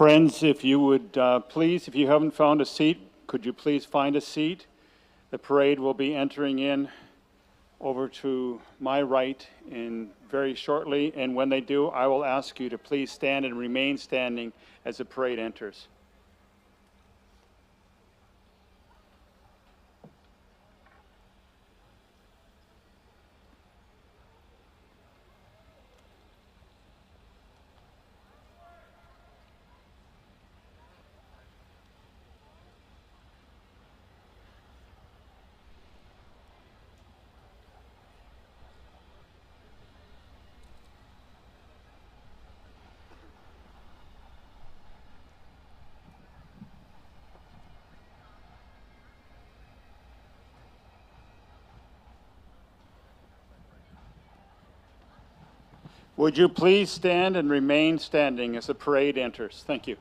Friends, if you would please, if you haven't found a seat, could you please find a seat? The parade will be entering in over to my right in very shortly, and when they do, I will ask you to please stand and remain standing as the parade enters. Would you please stand and remain standing as the parade enters? Thank you.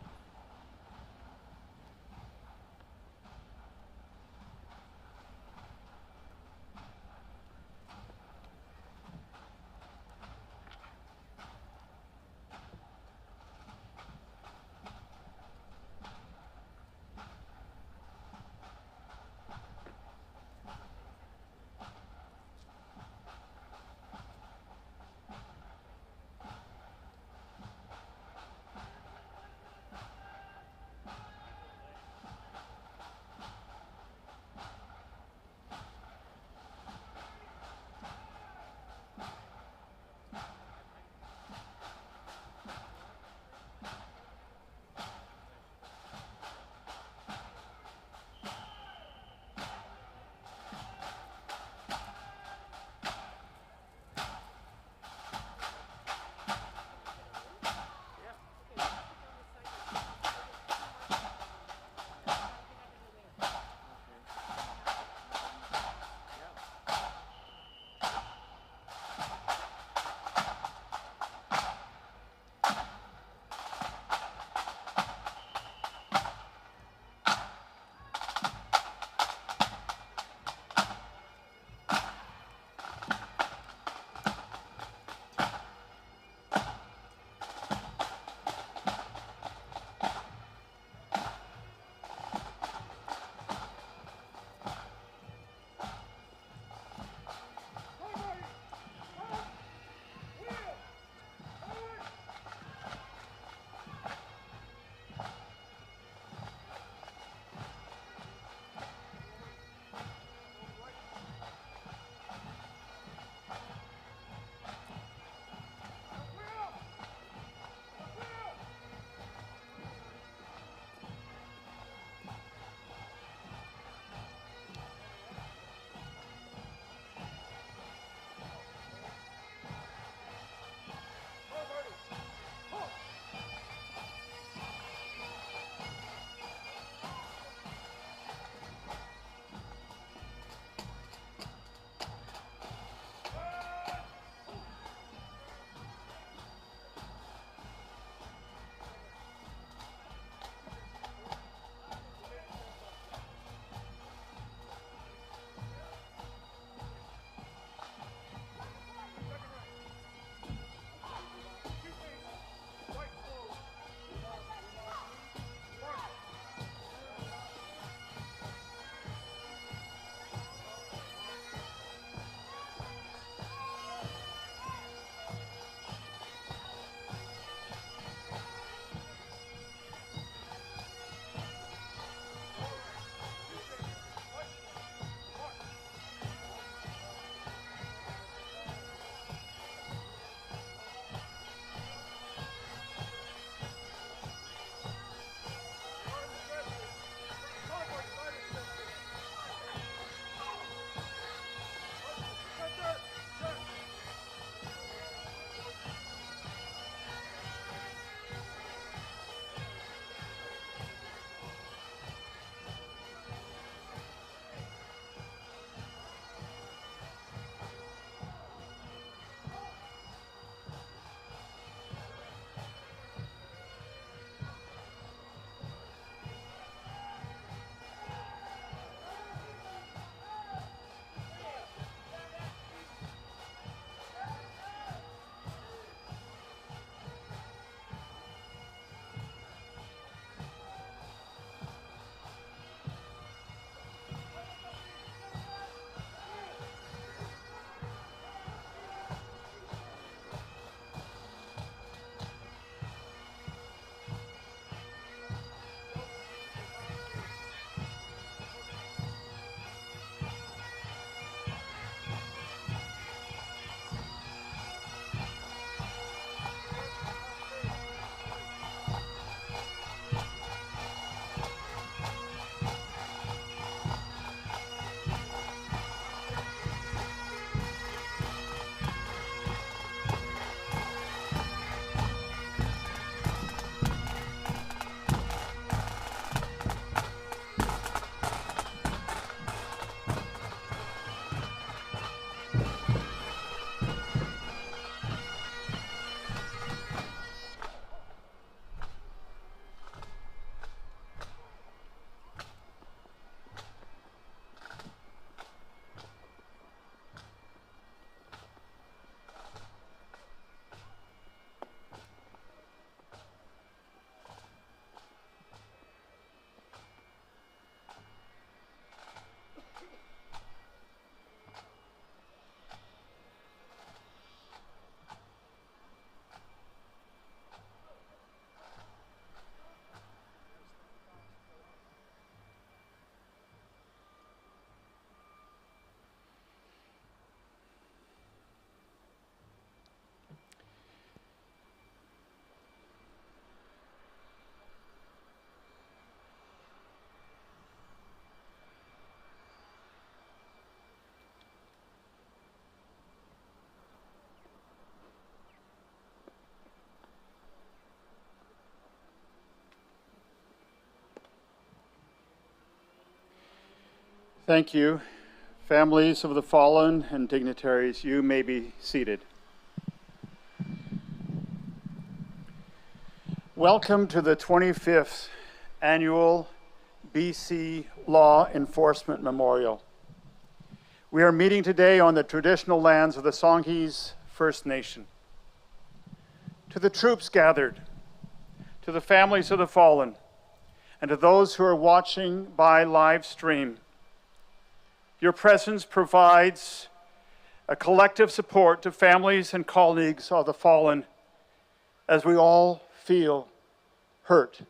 Thank you. Families of the fallen and dignitaries, you may be seated. Welcome to the 25th Annual BC Law Enforcement Memorial. We are meeting today on the traditional lands of the Songhees First Nation. To the troops gathered, to the families of the fallen, and to those who are watching by live stream, your presence provides a collective support to families and colleagues of the fallen as we all feel hurt.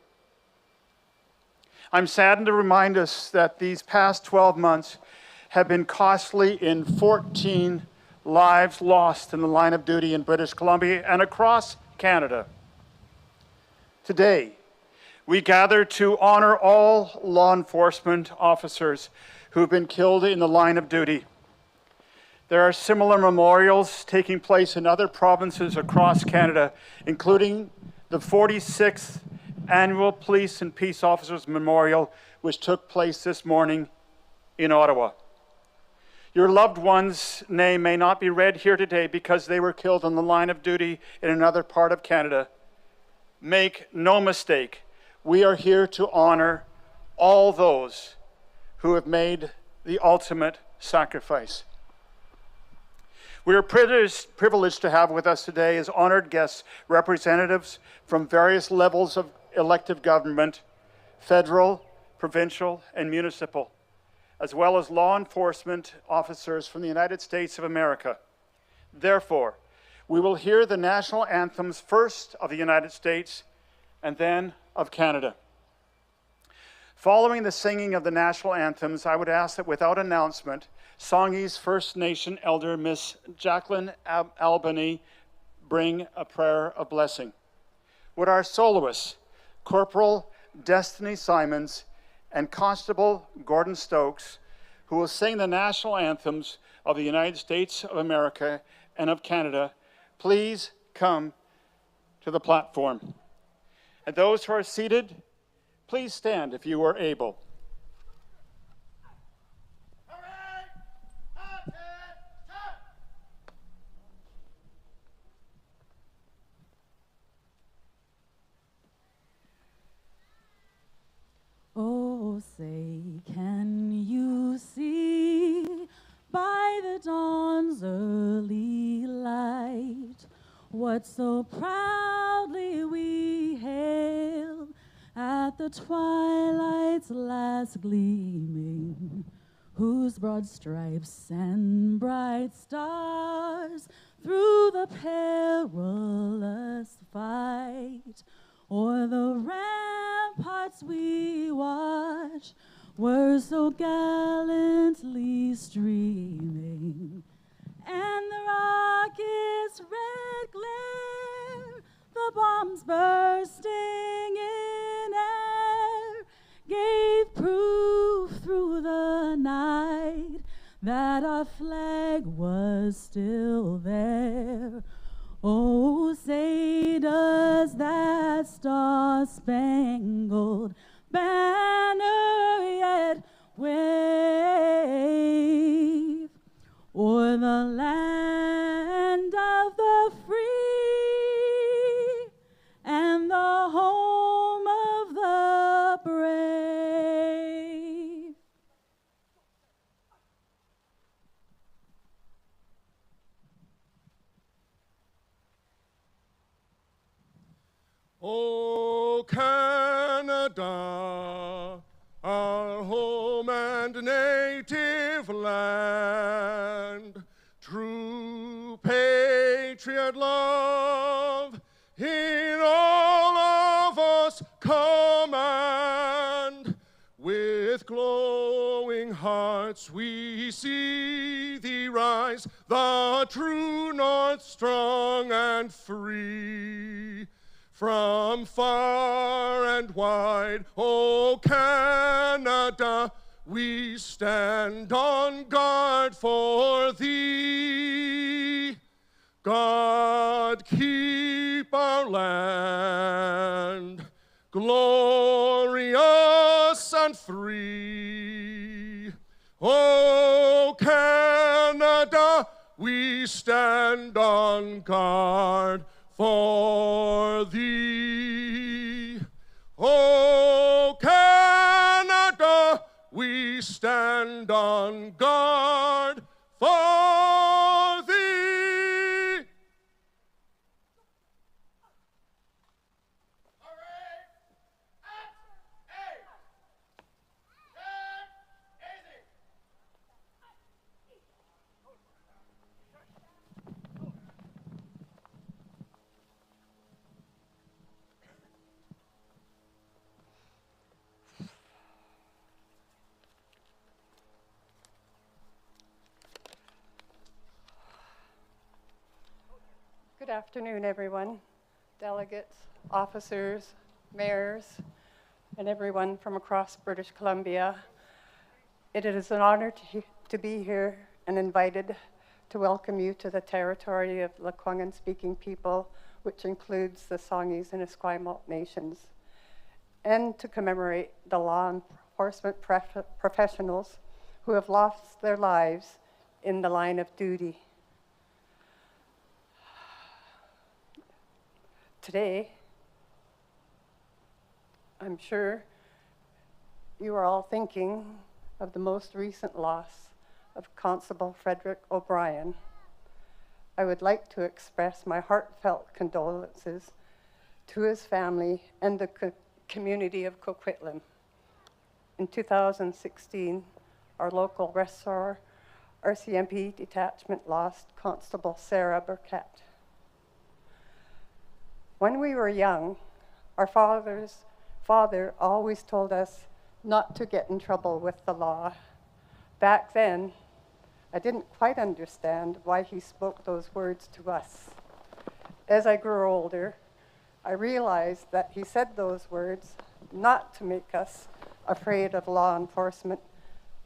I'm saddened to remind us that these past 12 months have been costly in 14 lives lost in the line of duty in British Columbia and across Canada. Today, we gather to honor all law enforcement officers who've been killed in the line of duty. There are similar memorials taking place in other provinces across Canada, including the 46th Annual Police and Peace Officers Memorial, which took place this morning in Ottawa. Your loved one's name may not be read here today because they were killed on the line of duty in another part of Canada. Make no mistake, we are here to honor all those who have made the ultimate sacrifice. We are privileged to have with us today as honored guests representatives from various levels of elective government, federal, provincial, and municipal, as well as law enforcement officers from the United States of America. Therefore, we will hear the national anthems first of the United States and then of Canada. Following the singing of the national anthems, I would ask that without announcement, Songhees First Nation Elder Miss Chaplain Albany bring a prayer of blessing. Would our soloists, Corporal Destiny Simons and Constable Gordon Stokes, who will sing the national anthems of the United States of America and of Canada, please come to the platform. And those who are seated, please stand if you are able. Oh, say, can you see by the dawn's early light what so proudly we hailed at the twilight's last gleaming, whose broad stripes and bright stars through the perilous fight o'er the ramparts we watch were so gallantly streaming, and the rocket's red glare, the bombs bursting in air, gave proof through the night that our flag was still there. Oh, say does that star-spangled banner yet wave o'er the land of the free and the home of the brave? Oh, Canada, our home and native land, true patriot love in all of us command. With glowing hearts we see thee rise, the true north strong and free. From far and wide, O Canada, we stand on guard for thee. God keep our land glorious and free. O Canada, we stand on guard for thee. O Canada, we stand on guard for thee. Good afternoon, everyone, delegates, officers, mayors, and everyone from across British Columbia. It is an honor to be here and invited to welcome you to the territory of Lekwungen-speaking people, which includes the Songhees and Esquimalt nations, and to commemorate the law enforcement professionals who have lost their lives in the line of duty. Today, I'm sure you are all thinking of the most recent loss of Constable Frederick O'Brien. I would like to express my heartfelt condolences to his family and the community of Coquitlam. In 2016, our local restore RCMP detachment lost Constable Sarah Burkett. When we were young, our father always told us not to get in trouble with the law. Back then, I didn't quite understand why he spoke those words to us. As I grew older, I realized that he said those words not to make us afraid of law enforcement,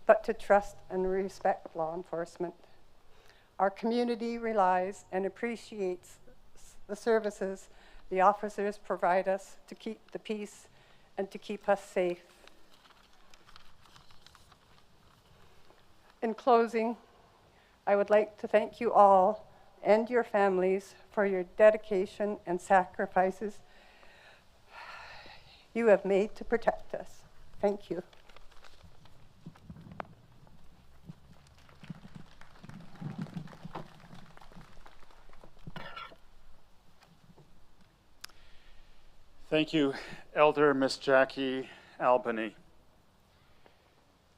but to trust and respect law enforcement. Our community relies and appreciates the services the officers provide us to keep the peace and to keep us safe. In closing, I would like to thank you all and your families for your dedication and sacrifices you have made to protect us. Thank you. Thank you, Elder Miss Jackie Albany.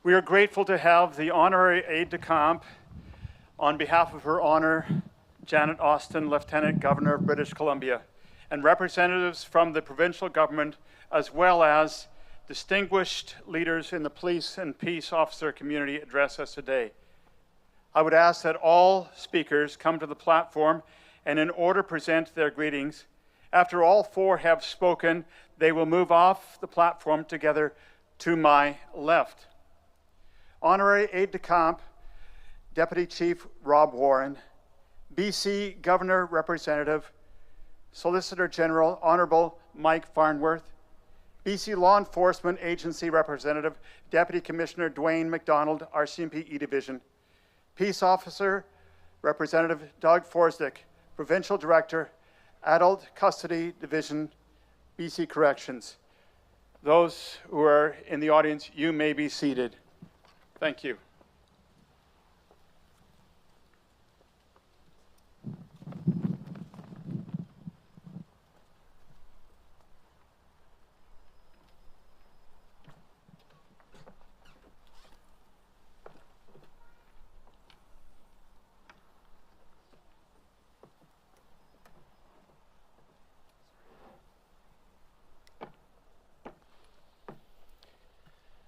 We are grateful to have the honorary aide-de-camp on behalf of Her Honor Janet Austin, Lieutenant Governor of British Columbia, and representatives from the provincial government, as well as distinguished leaders in the police and peace officer community address us today. I would ask that all speakers come to the platform and in order present their greetings. After all four have spoken, they will move off the platform together to my left. Honorary aide-de-camp, Deputy Chief Rob Warren, BC Governor Representative, Solicitor General Honorable Mike Farnworth, BC Law Enforcement Agency Representative, Deputy Commissioner Dwayne McDonald, RCMP E-Division, Peace Officer Representative Doug Forsdick, Provincial Director, Adult Custody Division, BC Corrections. Those who are in the audience, you may be seated. Thank you.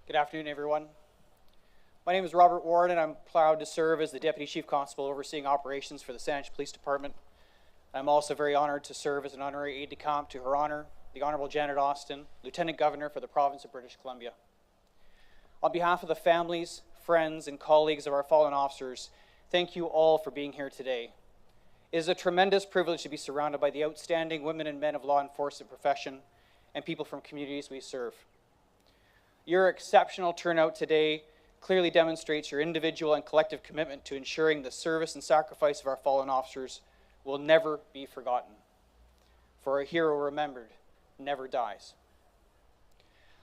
Good afternoon, everyone. My name is Robert Ward, and I'm proud to serve as the Deputy Chief Constable overseeing operations for the Saanich Police Department. I'm also very honored to serve as an honorary aide-de-camp to Her Honor, the Honorable Janet Austin, Lieutenant Governor for the Province of British Columbia. On behalf of the families, friends, and colleagues of our fallen officers, thank you all for being here today. It is a tremendous privilege to be surrounded by the outstanding women and men of law enforcement profession and people from communities we serve. Your exceptional turnout today clearly demonstrates your individual and collective commitment to ensuring the service and sacrifice of our fallen officers will never be forgotten. For a hero remembered never dies.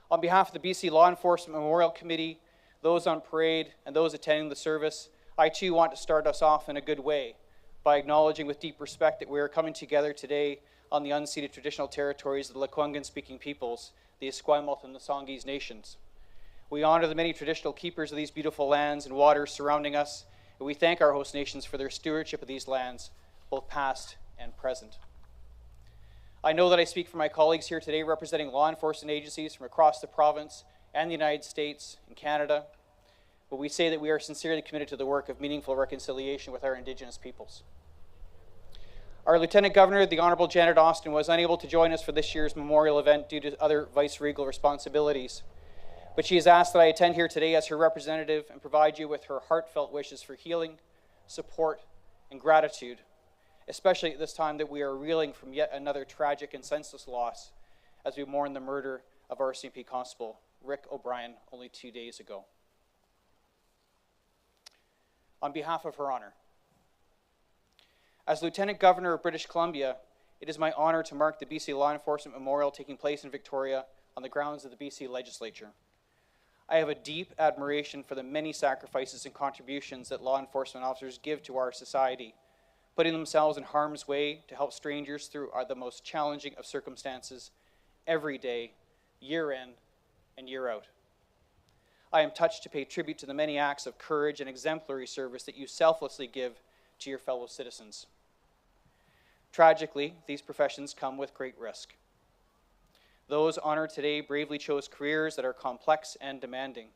On behalf of the BC Law Enforcement Memorial Committee, those on parade, and those attending the service, I too want to start us off in a good way by acknowledging with deep respect that we are coming together today on the unceded traditional territories of the Lekwungen-speaking peoples, the Esquimalt and the Songhees nations. We honor the many traditional keepers of these beautiful lands and waters surrounding us, and we thank our host nations for their stewardship of these lands, both past and present. I know that I speak for my colleagues here today representing law enforcement agencies from across the province and the United States and Canada, but we say that we are sincerely committed to the work of meaningful reconciliation with our Indigenous peoples. Our Lieutenant Governor, the Honourable Janet Austin, was unable to join us for this year's memorial event due to other vice-regal responsibilities, but she has asked that I attend here today as her representative and provide you with her heartfelt wishes for healing, support, and gratitude, especially at this time that we are reeling from yet another tragic and senseless loss as we mourn the murder of RCMP Constable Rick O'Brien only 2 days ago. On behalf of Her Honor, as Lieutenant Governor of British Columbia, it is my honor to mark the BC Law Enforcement Memorial taking place in Victoria on the grounds of the BC Legislature. I have a deep admiration for the many sacrifices and contributions that law enforcement officers give to our society, putting themselves in harm's way to help strangers through the most challenging of circumstances every day, year in and year out. I am touched to pay tribute to the many acts of courage and exemplary service that you selflessly give to your fellow citizens. Tragically, these professions come with great risk. Those honored today bravely chose careers that are complex and demanding.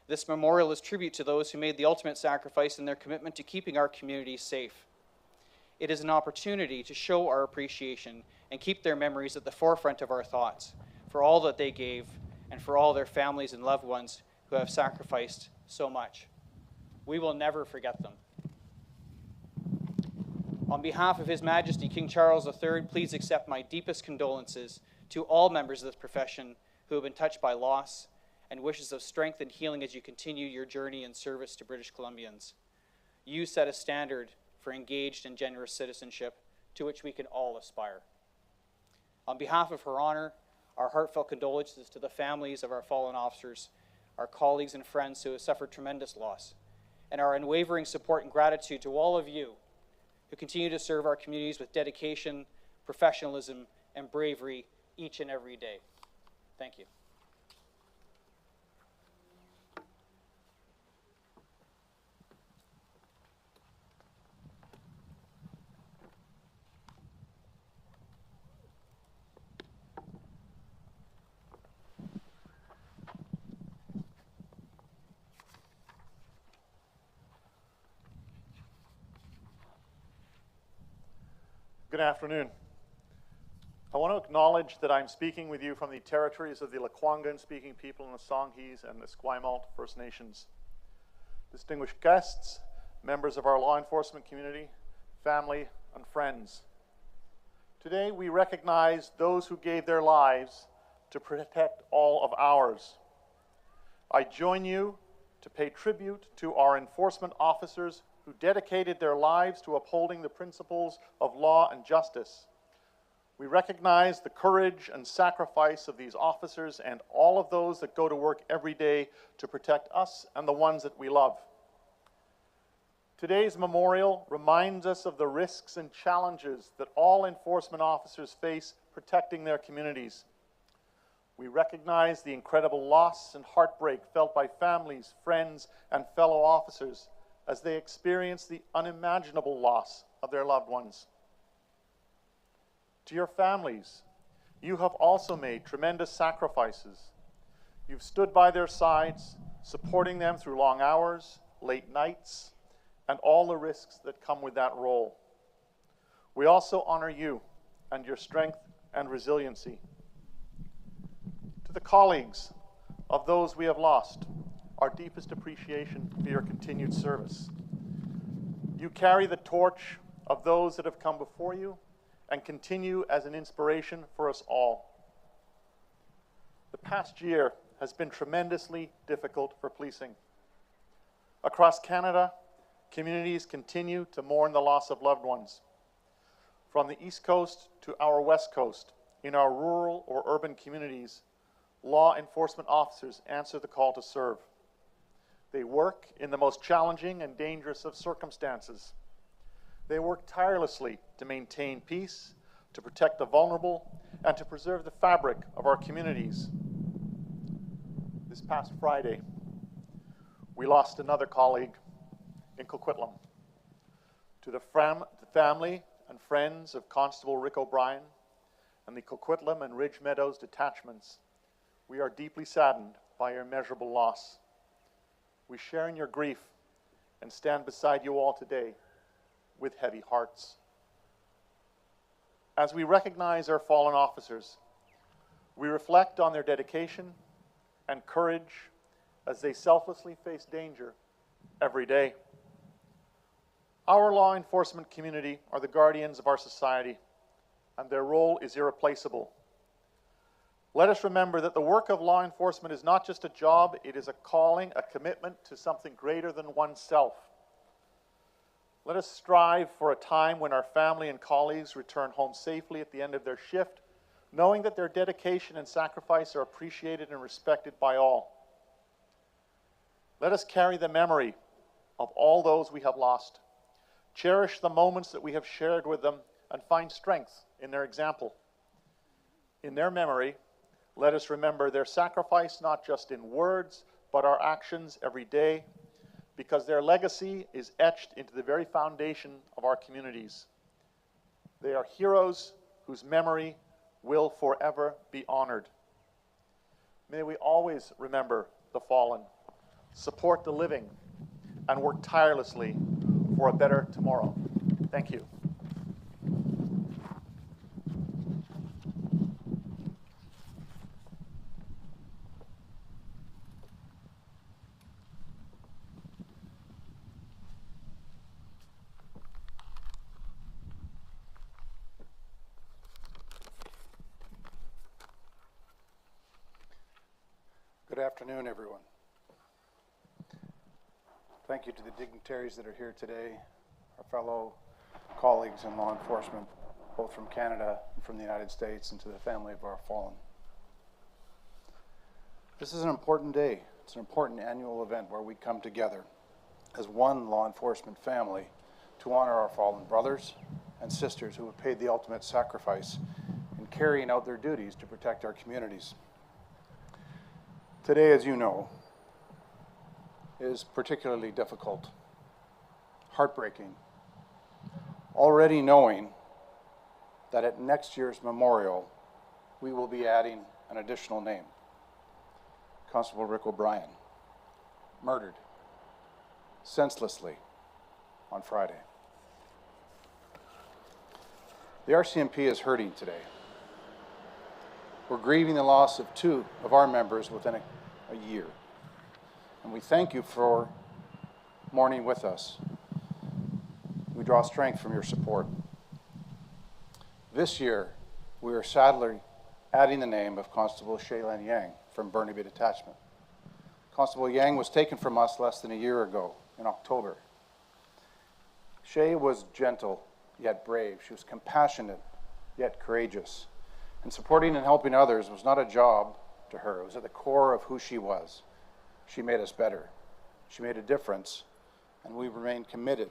This memorial is tribute to those who made the ultimate sacrifice in their commitment to keeping our communities safe. It is an opportunity to show our appreciation and keep their memories at the forefront of our thoughts for all that they gave and for all their families and loved ones who have sacrificed so much. We will never forget them. On behalf of His Majesty King Charles III, please accept my deepest condolences to all members of this profession who have been touched by loss, and wishes of strength and healing as you continue your journey in service to British Columbians. You set a standard for engaged and generous citizenship to which we can all aspire. On behalf of Her Honor, our heartfelt condolences to the families of our fallen officers, our colleagues and friends who have suffered tremendous loss, and our unwavering support and gratitude to all of you who continue to serve our communities with dedication, professionalism, and bravery each and every day. Thank you. Good afternoon. I want to acknowledge that I'm speaking with you from the territories of the Lekwungen-speaking people in the Songhees and the Esquimalt First Nations. Distinguished guests, members of our law enforcement community, family, and friends. Today we recognize those who gave their lives to protect all of ours. I join you to pay tribute to our enforcement officers who dedicated their lives to upholding the principles of law and justice. We recognize the courage and sacrifice of these officers and all of those that go to work every day to protect us and the ones that we love. Today's memorial reminds us of the risks and challenges that all enforcement officers face protecting their communities. We recognize the incredible loss and heartbreak felt by families, friends, and fellow officers as they experience the unimaginable loss of their loved ones. To your families, you have also made tremendous sacrifices. You've stood by their sides, supporting them through long hours, late nights, and all the risks that come with that role. We also honor you and your strength and resiliency. To the colleagues of those we have lost, our deepest appreciation for your continued service. You carry the torch of those that have come before you and continue as an inspiration for us all. The past year has been tremendously difficult for policing. Across Canada, communities continue to mourn the loss of loved ones. From the East Coast to our West Coast, in our rural or urban communities, law enforcement officers answer the call to serve. They work in the most challenging and dangerous of circumstances. They work tirelessly to maintain peace, to protect the vulnerable, and to preserve the fabric of our communities. This past Friday, we lost another colleague in Coquitlam. To the family and friends of Constable Rick O'Brien and the Coquitlam and Ridge Meadows detachments, we are deeply saddened by your immeasurable loss. We share in your grief and stand beside you all today with heavy hearts. As we recognize our fallen officers, we reflect on their dedication and courage as they selflessly face danger every day. Our law enforcement community are the guardians of our society, and their role is irreplaceable. Let us remember that the work of law enforcement is not just a job, it is a calling, a commitment to something greater than oneself. Let us strive for a time when our family and colleagues return home safely at the end of their shift, knowing that their dedication and sacrifice are appreciated and respected by all. Let us carry the memory of all those we have lost, cherish the moments that we have shared with them, and find strength in their example. In their memory, let us remember their sacrifice not just in words, but our actions every day, because their legacy is etched into the very foundation of our communities. They are heroes whose memory will forever be honored. May we always remember the fallen, support the living, and work tirelessly for a better tomorrow. Thank you. Good afternoon, everyone. Thank you to the dignitaries that are here today, our fellow colleagues in law enforcement, both from Canada and from the United States, and to the family of our fallen. This is an important day. It's an important annual event where we come together as one law enforcement family to honor our fallen brothers and sisters who have paid the ultimate sacrifice in carrying out their duties to protect our communities. Today, as you know, is particularly difficult, heartbreaking, already knowing that at next year's memorial, we will be adding an additional name. Constable Rick O'Brien, murdered senselessly on Friday. The RCMP is hurting today. We're grieving the loss of 2 of our members within a year. And we thank you for mourning with us. We draw strength from your support. This year, we are sadly adding the name of Constable Chaplain Yang from Burnaby Detachment. Constable Yang was taken from us less than a year ago in October. Shay was gentle, yet brave. She was compassionate, yet courageous. And supporting and helping others was not a job to her. It was at the core of who she was. She made us better. She made a difference, and we remain committed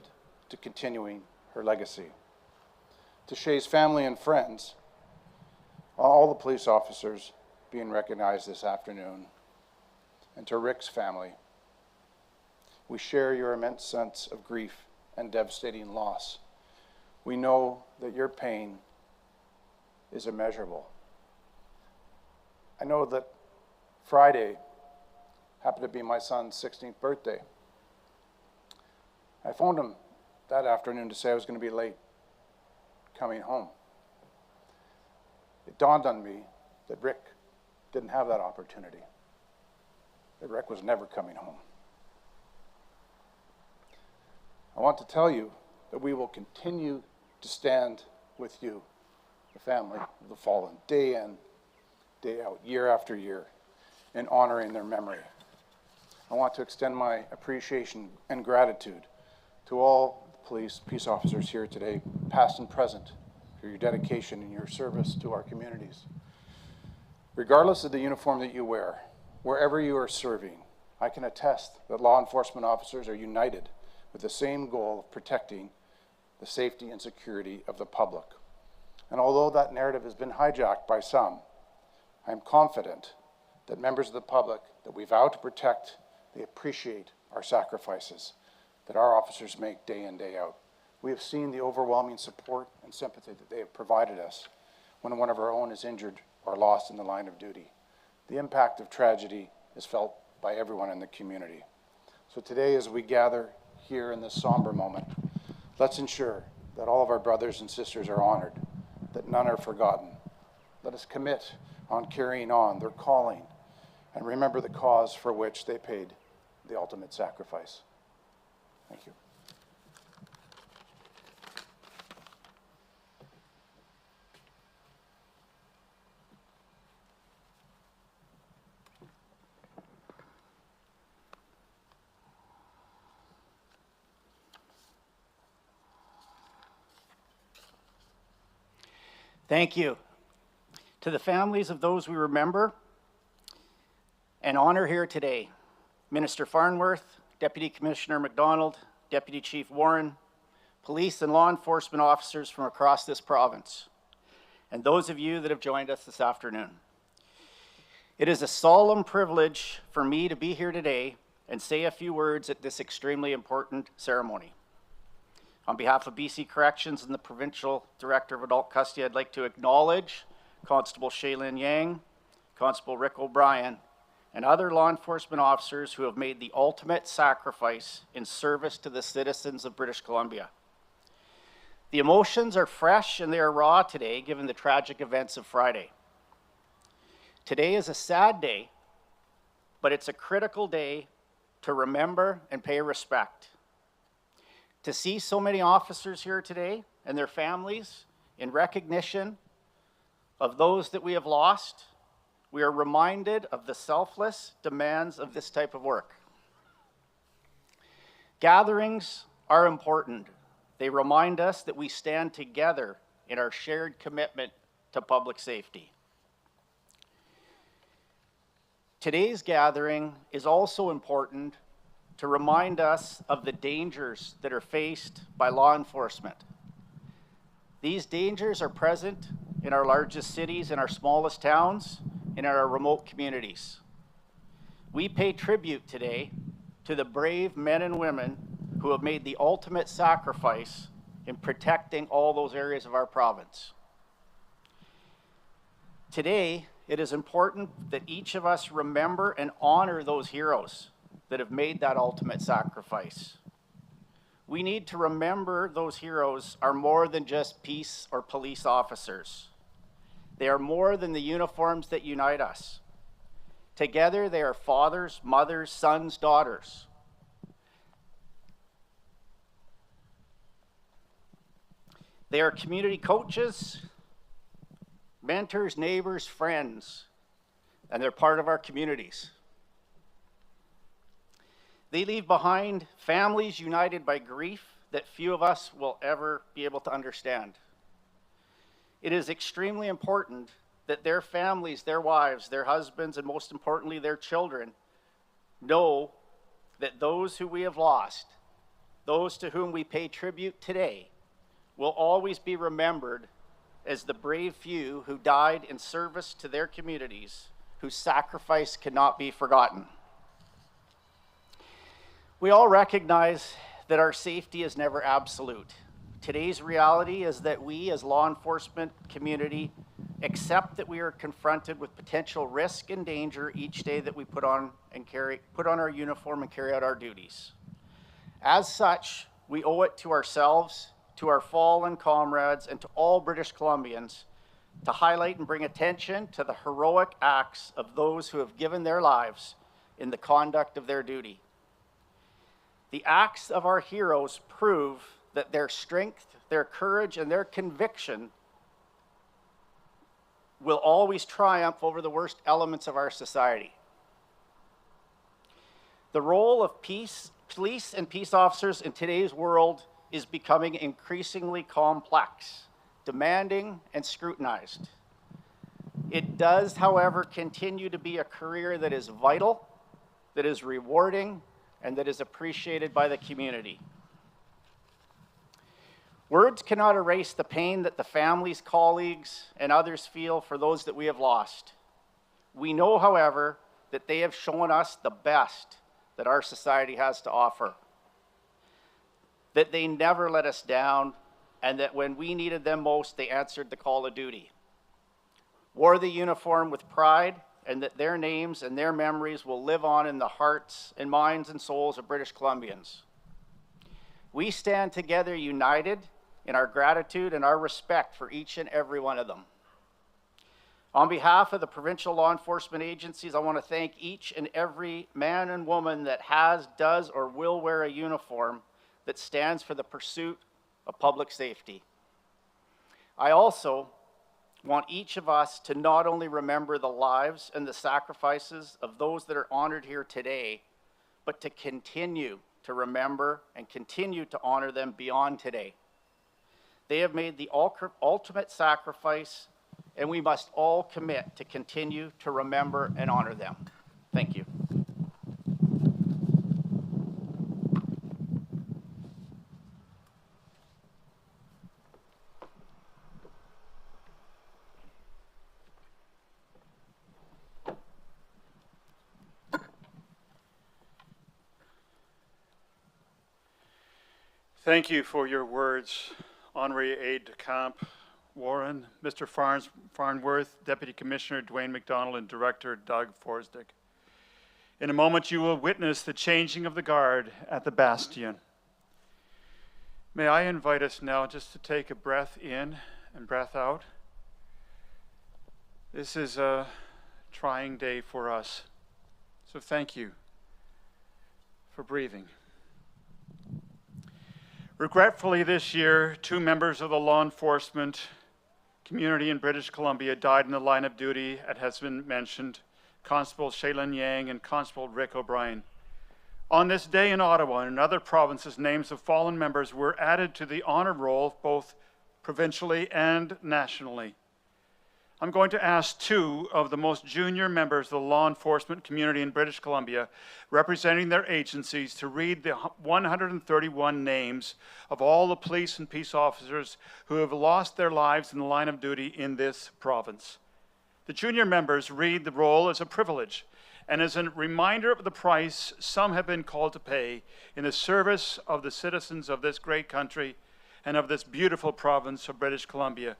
to continuing her legacy. To Shay's family and friends, all the police officers being recognized this afternoon, and to Rick's family, we share your immense sense of grief and devastating loss. We know that your pain is immeasurable. I know that Friday happened to be my son's 16th birthday. I phoned him that afternoon to say I was going to be late coming home. It dawned on me that Rick didn't have that opportunity, that Rick was never coming home. I want to tell you that we will continue to stand with you, the family of the fallen, day in, day out, year after year, in honoring their memory. I want to extend my appreciation and gratitude to all peace officers here today, past and present, for your dedication and your service to our communities. Regardless of the uniform that you wear, wherever you are serving, I can attest that law enforcement officers are united with the same goal of protecting the safety and security of the public. And although that narrative has been hijacked by some, I am confident that members of the public that we vow to protect, they appreciate our sacrifices that our officers make day in, day out. We have seen the overwhelming support and sympathy that they have provided us when one of our own is injured or lost in the line of duty. The impact of tragedy is felt by everyone in the community. So today, as we gather here in this somber moment, let's ensure that all of our brothers and sisters are honored, that none are forgotten. Let us commit on carrying on their calling and remember the cause for which they paid the ultimate sacrifice. Thank you. Thank you. To the families of those we remember and honor here today, Minister Farnworth, Deputy Commissioner MacDonald, Deputy Chief Warren, police and law enforcement officers from across this province, and those of you that have joined us this afternoon. It is a solemn privilege for me to be here today and say a few words at this extremely important ceremony. On behalf of BC Corrections and the Provincial Director of Adult Custody, I'd like to acknowledge Constable Shaylin Yang, Constable Rick O'Brien, and other law enforcement officers who have made the ultimate sacrifice in service to the citizens of British Columbia. The emotions are fresh and they are raw today, given the tragic events of Friday. Today is a sad day, but it's a critical day to remember and pay respect. To see so many officers here today and their families in recognition of those that we have lost, we are reminded of the selfless demands of this type of work. Gatherings are important. They remind us that we stand together in our shared commitment to public safety. Today's gathering is also important to remind us of the dangers that are faced by law enforcement. These dangers are present in our largest cities, in our smallest towns, and in our remote communities. We pay tribute today to the brave men and women who have made the ultimate sacrifice in protecting all those areas of our province. Today, it is important that each of us remember and honor those heroes that have made that ultimate sacrifice. We need to remember those heroes are more than just peace or police officers. They are more than the uniforms that unite us. Together, they are fathers, mothers, sons, daughters. They are community coaches, mentors, neighbors, friends, and they're part of our communities. They leave behind families united by grief that few of us will ever be able to understand. It is extremely important that their families, their wives, their husbands, and most importantly, their children know that those who we have lost, those to whom we pay tribute today, will always be remembered as the brave few who died in service to their communities, whose sacrifice cannot be forgotten. We all recognize that our safety is never absolute. Today's reality is that we as law enforcement community accept that we are confronted with potential risk and danger each day that we put on our uniform and carry out our duties. As such, we owe it to ourselves, to our fallen comrades, and to all British Columbians to highlight and bring attention to the heroic acts of those who have given their lives in the conduct of their duty. The acts of our heroes prove that their strength, their courage, and their conviction will always triumph over the worst elements of our society. The role of police and peace officers in today's world is becoming increasingly complex, demanding, and scrutinized. It does, however, continue to be a career that is vital, that is rewarding, and that is appreciated by the community. Words cannot erase the pain that the families, colleagues, and others feel for those that we have lost. We know, however, that they have shown us the best that our society has to offer, that they never let us down, and that when we needed them most, they answered the call of duty, wore the uniform with pride, and that their names and their memories will live on in the hearts and minds and souls of British Columbians. We stand together united in our gratitude and our respect for each and every one of them. On behalf of the provincial law enforcement agencies, I want to thank each and every man and woman that has, does, or will wear a uniform that stands for the pursuit of public safety. I also want each of us to not only remember the lives and the sacrifices of those that are honored here today, but to continue to remember and continue to honor them beyond today. They have made the ultimate sacrifice, and we must all commit to continue to remember and honor them. Thank you. Thank you for your words, Honorary Aide-de-Camp Warren, Mr. Farnworth, Deputy Commissioner Dwayne McDonald, and Director Doug Forsdick. In a moment, you will witness the changing of the guard at the Bastion. May I invite us now just to take a breath in and breath out. This is a trying day for us, so thank you for breathing. Regretfully, this year, 2 members of the law enforcement community in British Columbia died in the line of duty, as has been mentioned, Constable Chaplain Yang and Constable Rick O'Brien. On this day in Ottawa and in other provinces, names of fallen members were added to the honor roll, both provincially and nationally. I'm going to ask 2 of the most junior members of the law enforcement community in British Columbia, representing their agencies, to read the 131 names of all the police and peace officers who have lost their lives in the line of duty in this province. The junior members read the roll as a privilege and as a reminder of the price some have been called to pay in the service of the citizens of this great country and of this beautiful province of British Columbia.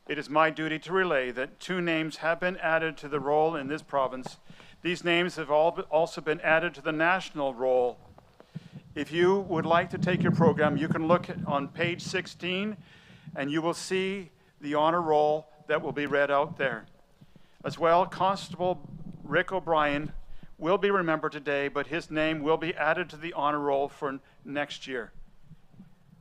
It is my duty to relay that 2 names have been added to the roll in this province. These names have also been added to the national roll. If you would like to take your program, you can look on page 16 and you will see the honor roll that will be read out there. As well, Constable Rick O'Brien will be remembered today, but his name will be added to the honor roll for next year.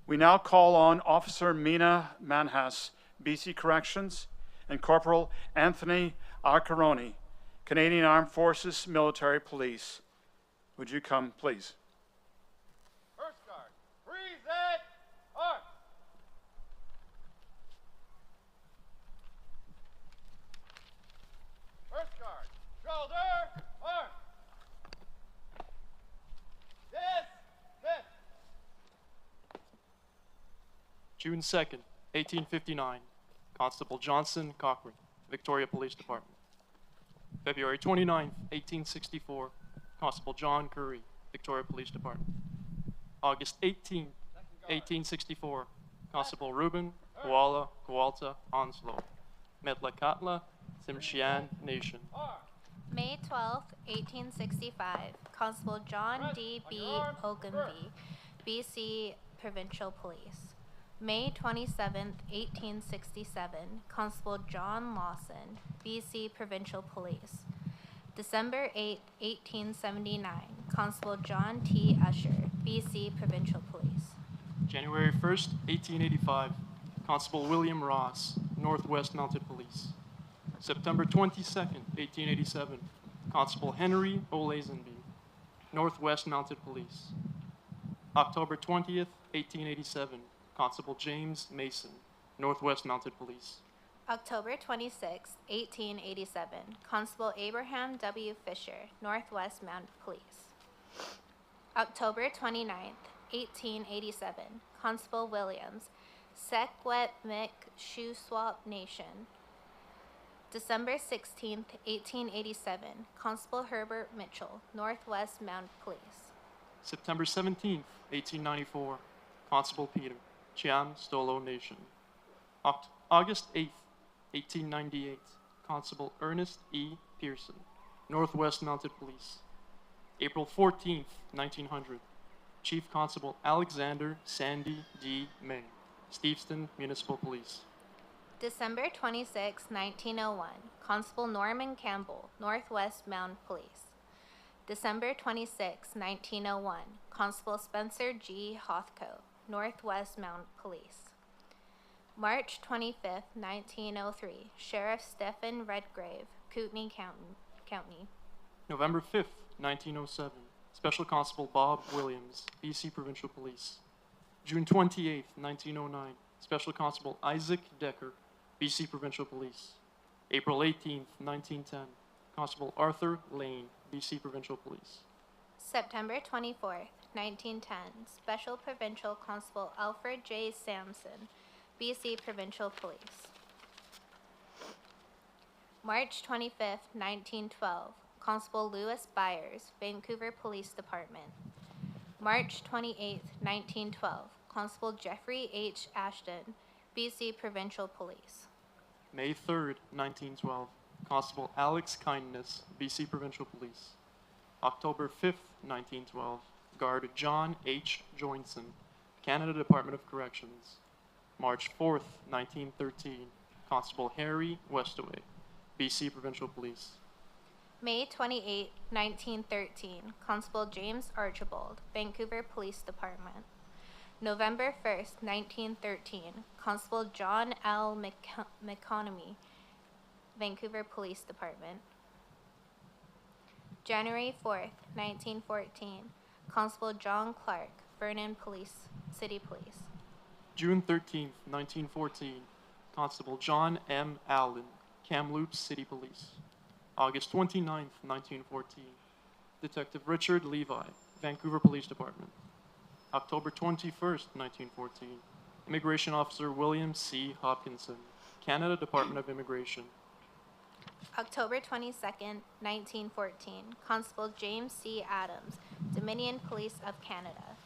We now call on Officer Mina Manhas, BC Corrections, and Corporal Anthony Arcaroni, Canadian Armed Forces Military Police. Would you come, please? First guard, freeze it, arm. First guard, shoulder, arm. Dismiss. June 2nd, 1859, Constable Johnson Cochran, Victoria Police Department. February 29th, 1864, Constable John Curry, Victoria Police Department. August 18th, 1864, Constable Ruben Kualta Onslow, Metlakatla, Tsimshian Nation. May 12th, 1865, Constable John D.B. Ogunbi, BC Provincial Police. May 27th, 1867, Constable John Lawson, BC Provincial Police. December 8th, 1879, Constable John T. Usher, BC Provincial Police. January 1st, 1885, Constable William Ross, Northwest Mounted Police. September 22nd, 1887, Constable Henry O'Lazenby, Northwest Mounted Police. October 20th, 1887, Constable James Mason, Northwest Mounted Police. October 26, 1887, Constable Abraham W. Fisher, Northwest Mounted Police. October 29th, 1887, Constable Williams, Sequetmik Shuswap Nation. December 16th, 1887, Constable Herbert Mitchell, Northwest Mounted Police. September 17th, 1894, Constable Peter, Chiam Stolo Nation. August 8th, 1898, Constable Ernest E. Pearson, Northwest Mounted Police. April 14th, 1900, Chief Constable Alexander Sandy D. Ming, Steveston Municipal Police. December 26, 1901, Constable Norman Campbell, Northwest Mounted Police. December 26, 1901, Constable Spencer G. Hothco, Northwest Mounted Police. March 25, 1903, Sheriff Stephen Redgrave, Kootenai County. November 5th, 1907, Special Constable Bob Williams, BC Provincial Police. June 28th, 1909, Special Constable Isaac Decker, BC Provincial Police. April 18th, 1910, Constable Arthur Lane, BC Provincial Police. September 24th, 1910, Special Provincial Constable Alfred J. Sampson, BC Provincial Police. March 25th, 1912, Constable Louis Byers, Vancouver Police Department. March 28th, 1912, Constable Jeffrey H. Ashton, BC Provincial Police. May 3rd, 1912, Constable Alex Kindness, BC Provincial Police. October 5th, 1912, Guard John H. Joinson, Canada Department of Corrections. March 4th, 1913, Constable Harry Westaway, BC Provincial Police. May 28, 1913, Constable James Archibald, Vancouver Police Department. November 1st, 1913, Constable John L. McConomy, Vancouver Police Department. January 4th, 1914, Constable John Clark, Vernon City Police. June 13th, 1914, Constable John M. Allen, Kamloops City Police. August 29th, 1914, Detective Richard Levi, Vancouver Police Department. October 21st, 1914, Immigration Officer William C. Hopkinson, Canada Department of Immigration. October 22nd, 1914, Constable James C. Adams, Dominion Police of Canada.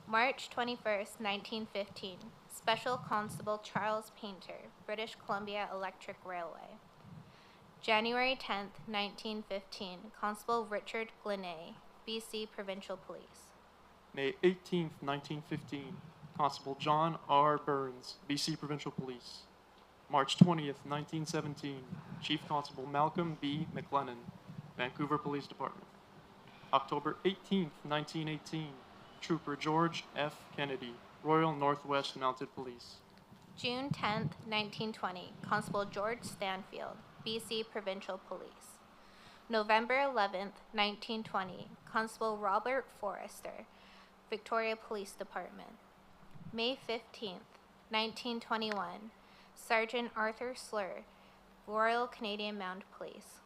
March 21st, 1915, Special Constable Charles Painter, British Columbia Electric Railway. January 10th, 1915, Constable Richard Glenay, BC Provincial Police. May 18th, 1915, Constable John R. Burns, BC Provincial Police. March 20th, 1917, Chief Constable Malcolm B. McLennan, Vancouver Police Department. October 18th, 1918, Trooper George F. Kennedy, Royal Northwest Mounted Police. June 10th, 1920, Constable George Stanfield, BC Provincial Police. November 11th, 1920, Constable Robert Forrester, Victoria Police Department. May 15th, 1921, Sergeant Arthur Slur, Royal Canadian Mounted Police.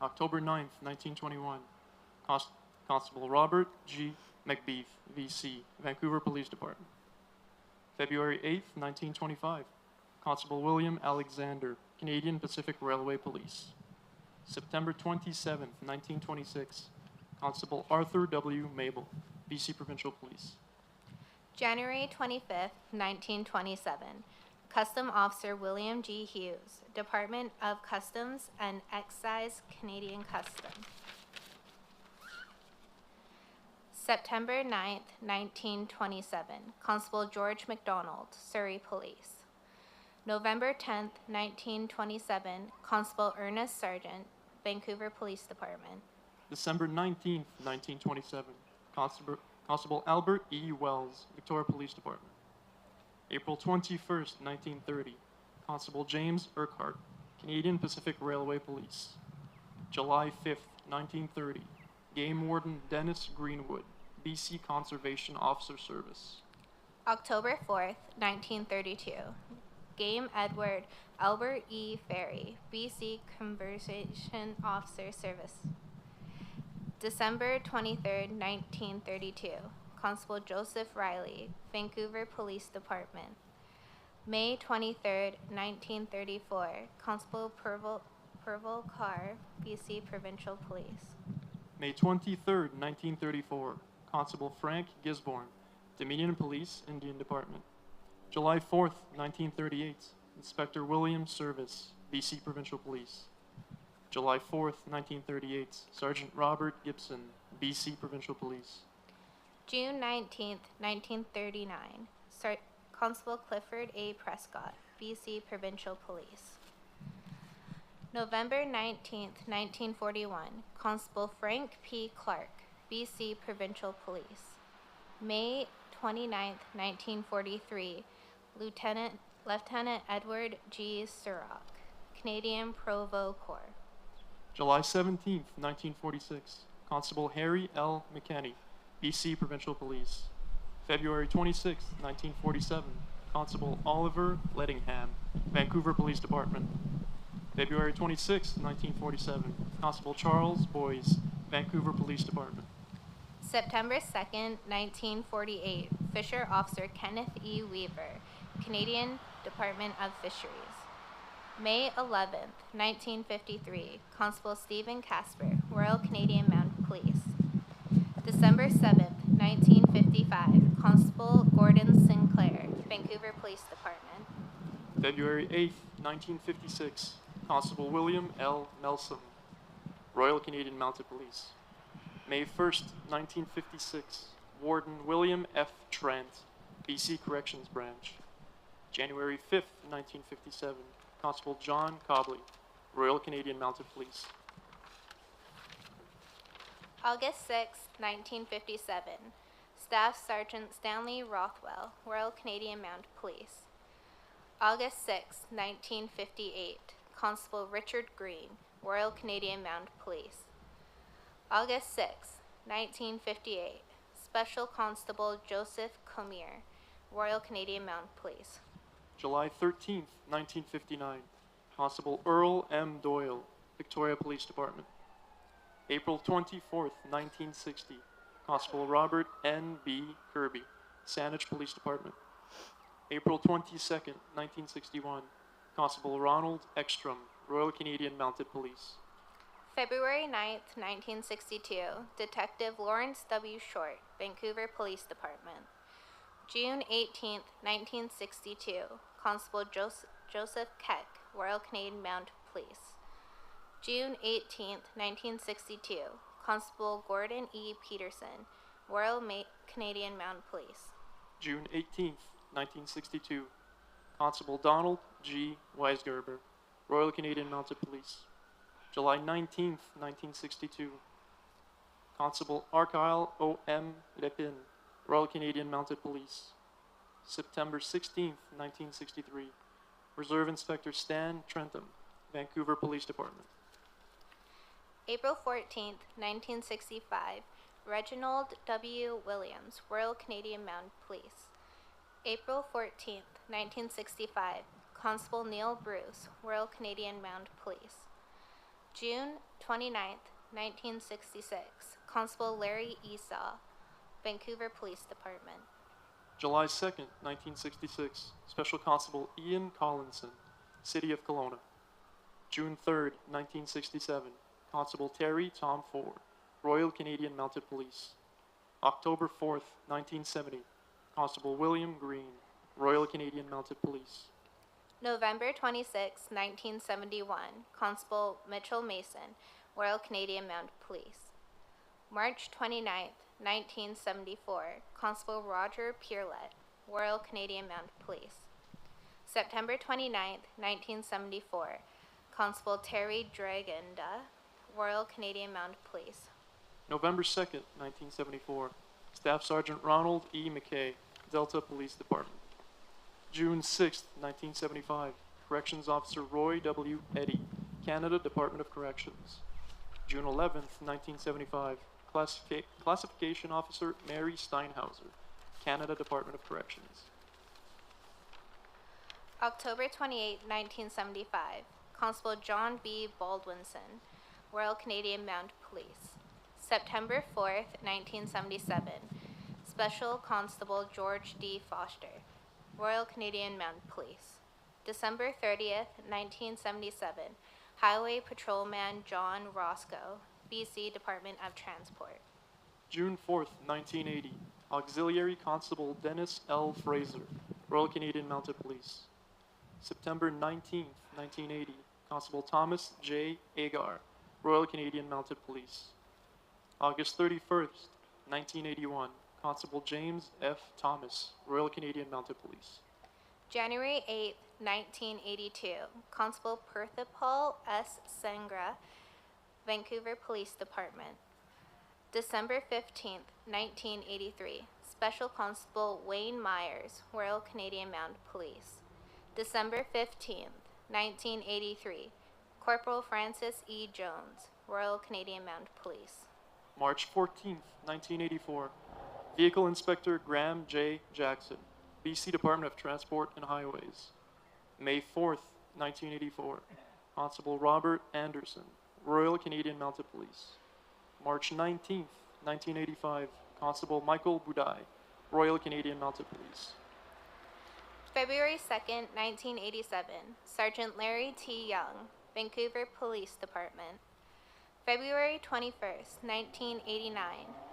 October 9th, 1921, Constable Robert G. McBeath, VC, Vancouver Police Department. February 8th, 1925, Constable William Alexander, Canadian Pacific Railway Police. September 27th, 1926, Constable Arthur W. Mabel, BC Provincial Police. January 25th, 1927, Custom Officer William G. Hughes, Department of Customs and Excise, Canadian Customs. September 9th, 1927, Constable George MacDonald, Surrey Police. November 10th, 1927, Constable Ernest Sargent, Vancouver Police Department. December 19th, 1927, Constable Albert E. Wells, Victoria Police Department. April 21st, 1930, Constable James Urquhart, Canadian Pacific Railway Police. July 5th, 1930, Game Warden Dennis Greenwood, BC Conservation Officer Service. October 4th, 1932. Game Edward Albert E. Ferry, BC Conservation Officer Service. December 23rd, 1932. Constable Joseph Riley, Vancouver Police Department. May 23rd, 1934. Constable Purval Carr, BC Provincial Police. May 23rd, 1934. Constable Frank Gisborne, Dominion Police, Indian Department. July 4th, 1938. Inspector William Service, BC Provincial Police. July 4th, 1938. Sergeant Robert Gibson, BC Provincial Police. June 19th, 1939. Constable Clifford A. Prescott, BC Provincial Police. November 19th, 1941. Constable Frank P. Clark, BC Provincial Police. May 29th, 1943. Lieutenant Edward G. Surrock, Canadian Provost Corps. July 17th, 1946. Constable Harry L. McKenney, BC Provincial Police. February 26th, 1947. Constable Oliver Lettingham, Vancouver Police Department. February 26th, 1947. Constable Charles Boyes, Vancouver Police Department. September 2nd, 1948. Fisher Officer Kenneth E. Weaver, Canadian Department of Fisheries. May 11th, 1953. Constable Stephen Casper, Royal Canadian Mounted Police. December 7th, 1955. Constable Gordon Sinclair, Vancouver Police Department. February 8th, 1956. Constable William L. Melsom, Royal Canadian Mounted Police. May 1st, 1956. Warden William F. Trent, BC Corrections Branch. January 5th, 1957. Constable John Cobley, Royal Canadian Mounted Police. August 6th, 1957. Staff Sergeant Stanley Rothwell, Royal Canadian Mounted Police. August 6th, 1958. Constable Richard Green, Royal Canadian Mounted Police. August 6th, 1958. Special Constable Joseph Comier, Royal Canadian Mounted Police. July 13th, 1959. Constable Earl M. Doyle, Victoria Police Department. April 24th, 1960. Constable Robert N. B. Kirby, Saanich Police Department. April 22nd, 1961. Constable Ronald Ekstrom, Royal Canadian Mounted Police. February 9th, 1962. Detective Lawrence W. Short, Vancouver Police Department. June 18th, 1962. Constable Joseph Keck, Royal Canadian Mounted Police. June 18th, 1962. Constable Gordon E. Peterson, Royal Canadian Mounted Police. June 18th, 1962. Constable Donald G. Weisgerber, Royal Canadian Mounted Police. July 19th, 1962. Constable Argyle O. M. Lepin, Royal Canadian Mounted Police. September 16th, 1963. Reserve Inspector Stan Trentham, Vancouver Police Department. April 14th, 1965. Reginald W. Williams, Royal Canadian Mounted Police. April 14th, 1965. Constable Neil Bruce, Royal Canadian Mounted Police. June 29th, 1966. Constable Larry Esau, Vancouver Police Department. July 2nd, 1966. Special Constable Ian Collinson, City of Kelowna. June 3rd, 1967. Constable Terry Tom Ford, Royal Canadian Mounted Police. October 4th, 1970. Constable William Green, Royal Canadian Mounted Police. November 26, 1971. Constable Mitchell Mason, Royal Canadian Mounted Police. March 29, 1974. Constable Roger Pierlett, Royal Canadian Mounted Police. September 29, 1974. Constable Terry Draganda, Royal Canadian Mounted Police. November 2nd, 1974. Staff Sergeant Ronald E. McKay, Delta Police Department. June 6th, 1975. Corrections Officer Roy W. Eddy, Canada Department of Corrections. June 11th, 1975. Classification Officer Mary Steinhauser, Canada Department of Corrections. October 28, 1975, Constable John B. Baldwinson, Royal Canadian Mounted Police. September 4th, 1977, Special Constable George D. Foster, Royal Canadian Mounted Police. December 30th, 1977, Highway Patrolman John Roscoe, BC Department of Transport. June 4th, 1980, Auxiliary Constable Dennis L. Fraser, Royal Canadian Mounted Police. September 19th, 1980, Constable Thomas J. Agar, Royal Canadian Mounted Police. August 31st, 1981, Constable James F. Thomas, Royal Canadian Mounted Police. January 8th, 1982, Constable Perthipal S. Sengra, Vancouver Police Department. December 15th, 1983, Special Constable Wayne Myers, Royal Canadian Mounted Police. December 15th, 1983, Corporal Francis E. Jones, Royal Canadian Mounted Police. March 14th, 1984, Vehicle Inspector Graham J. Jackson, BC Department of Transport and Highways. May 4th, 1984, Constable Robert Anderson, Royal Canadian Mounted Police. March 19th, 1985, Constable Michael Budai, Royal Canadian Mounted Police. February 2nd, 1987, Sergeant Larry T. Young, Vancouver Police Department. February 21st, 1989,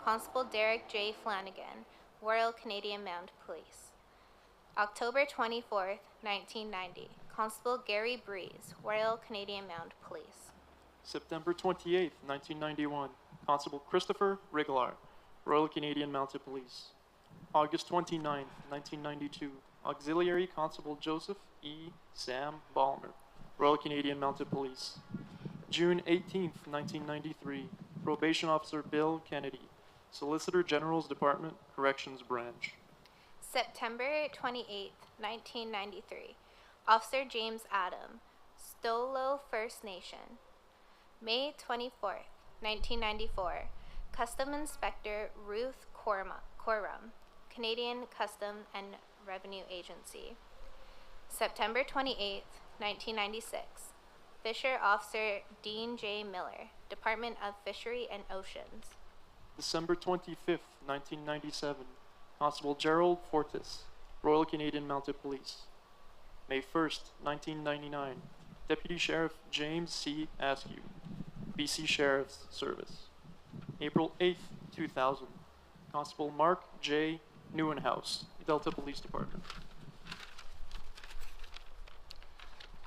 Constable Derek J. Flanagan, Royal Canadian Mounted Police. October 24th, 1990, Constable Gary Breeze, Royal Canadian Mounted Police. September 28th, 1991, Constable Christopher Riglar, Royal Canadian Mounted Police. August 29th, 1992, Auxiliary Constable Joseph E. Sam Ballmer, Royal Canadian Mounted Police. June 18th, 1993, Probation Officer Bill Kennedy, Solicitor General's Department, Corrections Branch. September 28th, 1993, Officer James Adam, Stolo First Nation. May 24th, 1994, Custom Inspector Ruth Coram, Canadian Custom and Revenue Agency. September 28th, 1996, Fisher Officer Dean J. Miller, Department of Fishery and Oceans. December 25th, 1997, Constable Gerald Fortis, Royal Canadian Mounted Police. May 1st, 1999, Deputy Sheriff James C. Askew, BC Sheriff's Service. April 8th, 2000, Constable Mark J. Neuenhaus, Delta Police Department.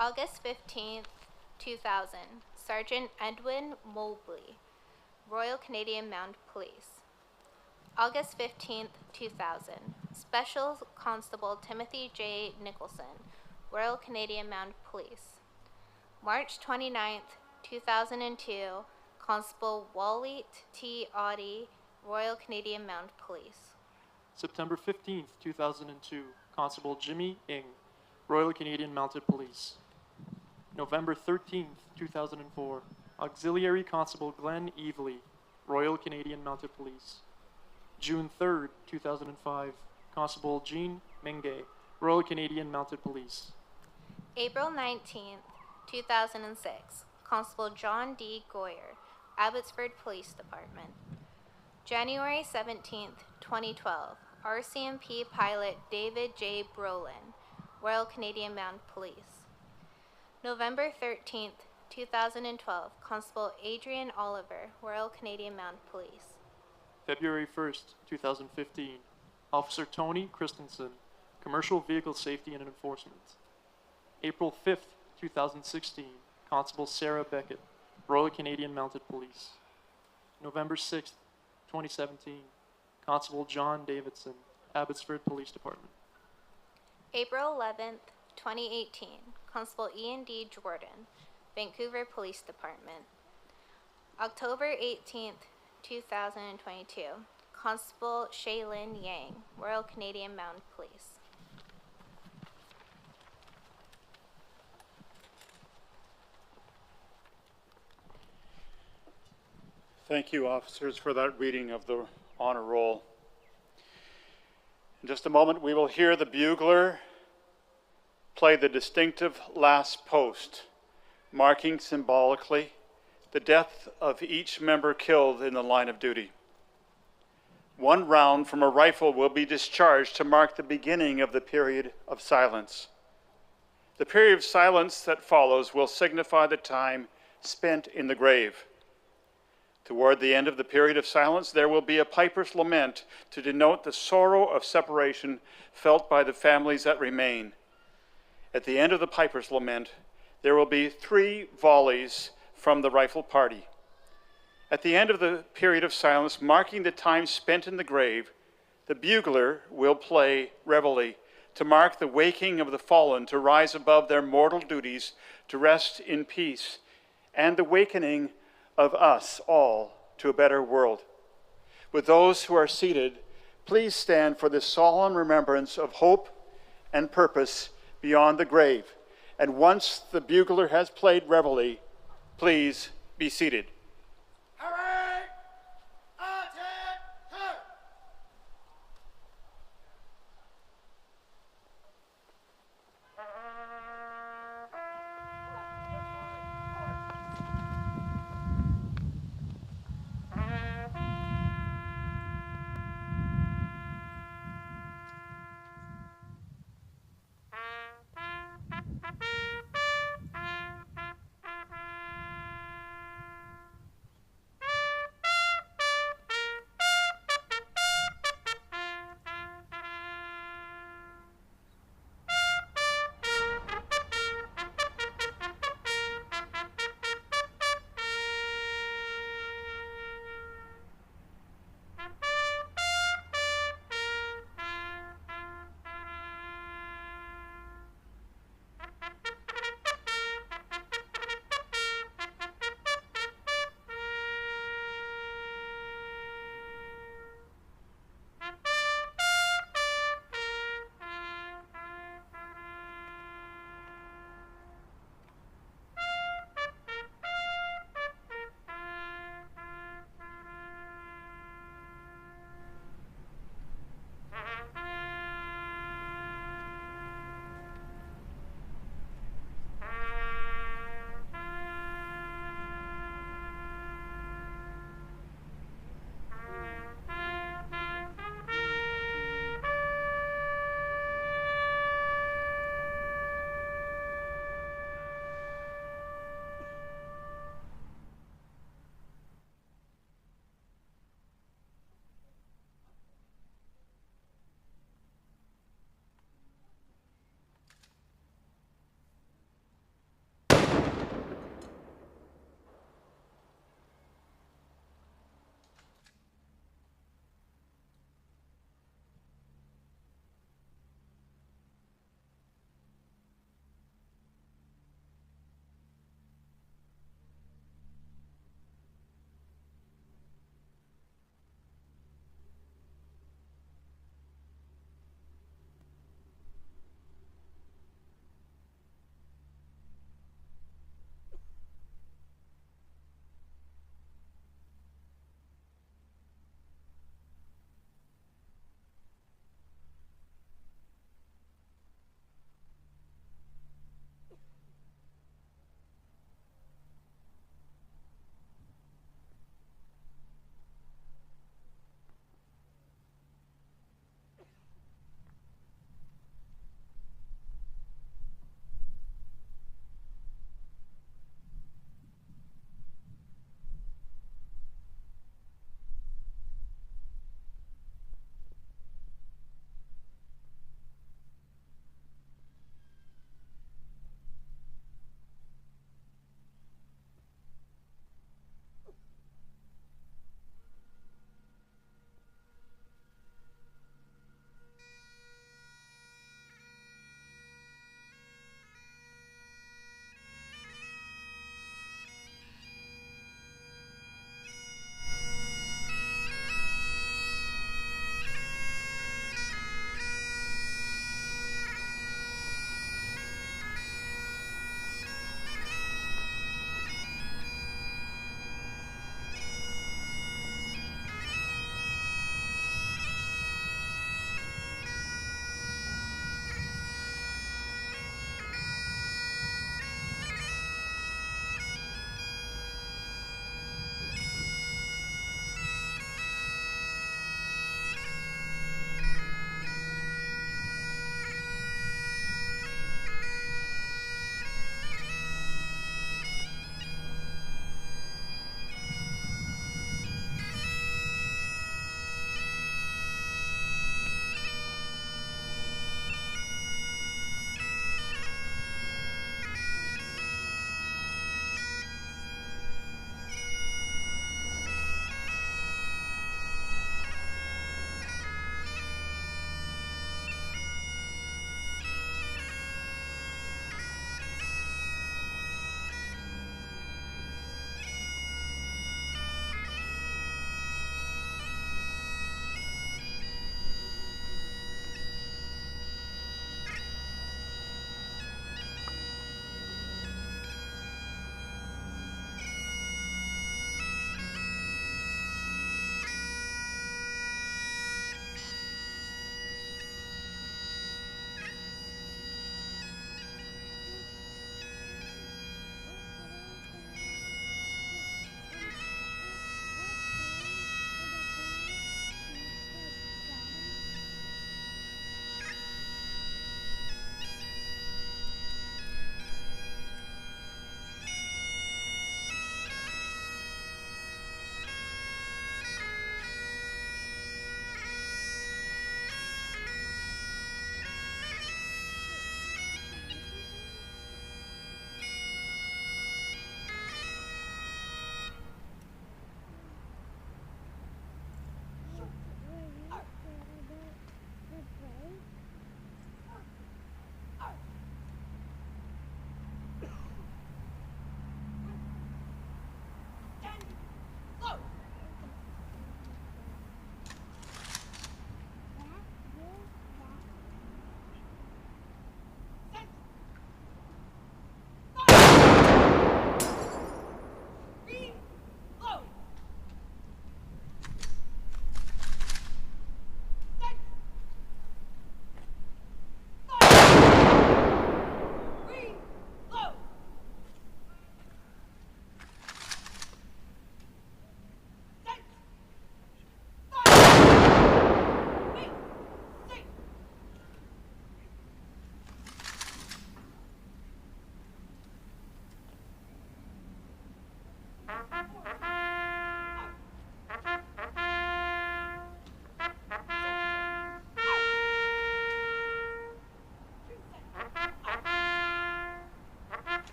August 15th, 2000, Sergeant Edwin Mobley, Royal Canadian Mounted Police. August 15th, 2000, Special Constable Timothy J. Nicholson, Royal Canadian Mounted Police. March 29th, 2002, Constable Wally T. Audie, Royal Canadian Mounted Police. September 15th, 2002, Constable Jimmy Ng, Royal Canadian Mounted Police. November 13th, 2004, Auxiliary Constable Glenn Evely, Royal Canadian Mounted Police. June 3rd, 2005, Constable Jean Menge, Royal Canadian Mounted Police. April 19th, 2006, Constable John D. Goyer, Abbotsford Police Department. January 17th, 2012, RCMP Pilot David J. Brolin, Royal Canadian Mounted Police. November 13th, 2012, Constable Adrian Oliver, Royal Canadian Mounted Police. February 1st, 2015, Officer Tony Christensen, Commercial Vehicle Safety and Enforcement. April 5th, 2016, Constable Sarah Beckett, Royal Canadian Mounted Police. November 6th, 2017, Constable John Davidson, Abbotsford Police Department. April 11th, 2018, Constable Ian D. Jordan, Vancouver Police Department. October 18th, 2022, Constable Shaylin Yang, Royal Canadian Mounted Police. Thank you, officers, for that reading of the honor roll. In just a moment, we will hear the bugler play the distinctive last post, marking symbolically the death of each member killed in the line of duty. One round from a rifle will be discharged to mark the beginning of the period of silence. The period of silence that follows will signify the time spent in the grave. Toward the end of the period of silence, there will be a piper's lament to denote the sorrow of separation felt by the families that remain. At the end of the piper's lament, there will be 3 volleys from the rifle party. At the end of the period of silence, marking the time spent in the grave, the bugler will play reveille to mark the waking of the fallen to rise above their mortal duties, to rest in peace, and the wakening of us all to a better world. With those who are seated, please stand for this solemn remembrance of hope and purpose beyond the grave. And once the bugler has played reveille, please be seated.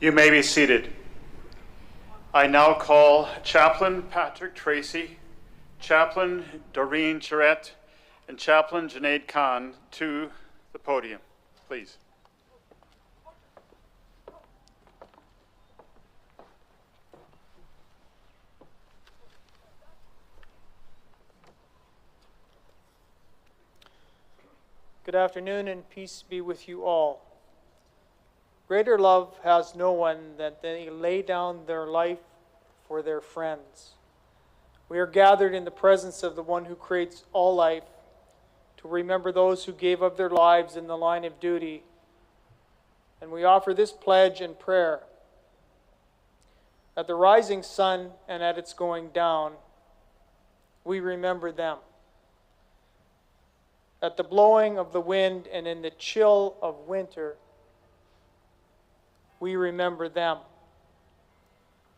You may be seated. I now call Chaplain Patrick Tracy, Chaplain Doreen Charette, and Chaplain Junaid Khan to the podium, please. Good afternoon, and peace be with you all. Greater love has no one that they lay down their life for their friends. We are gathered in the presence of the one who creates all life to remember those who gave up their lives in the line of duty. And we offer this pledge and prayer. At the rising sun and at its going down, we remember them. At the blowing of the wind and in the chill of winter, we remember them.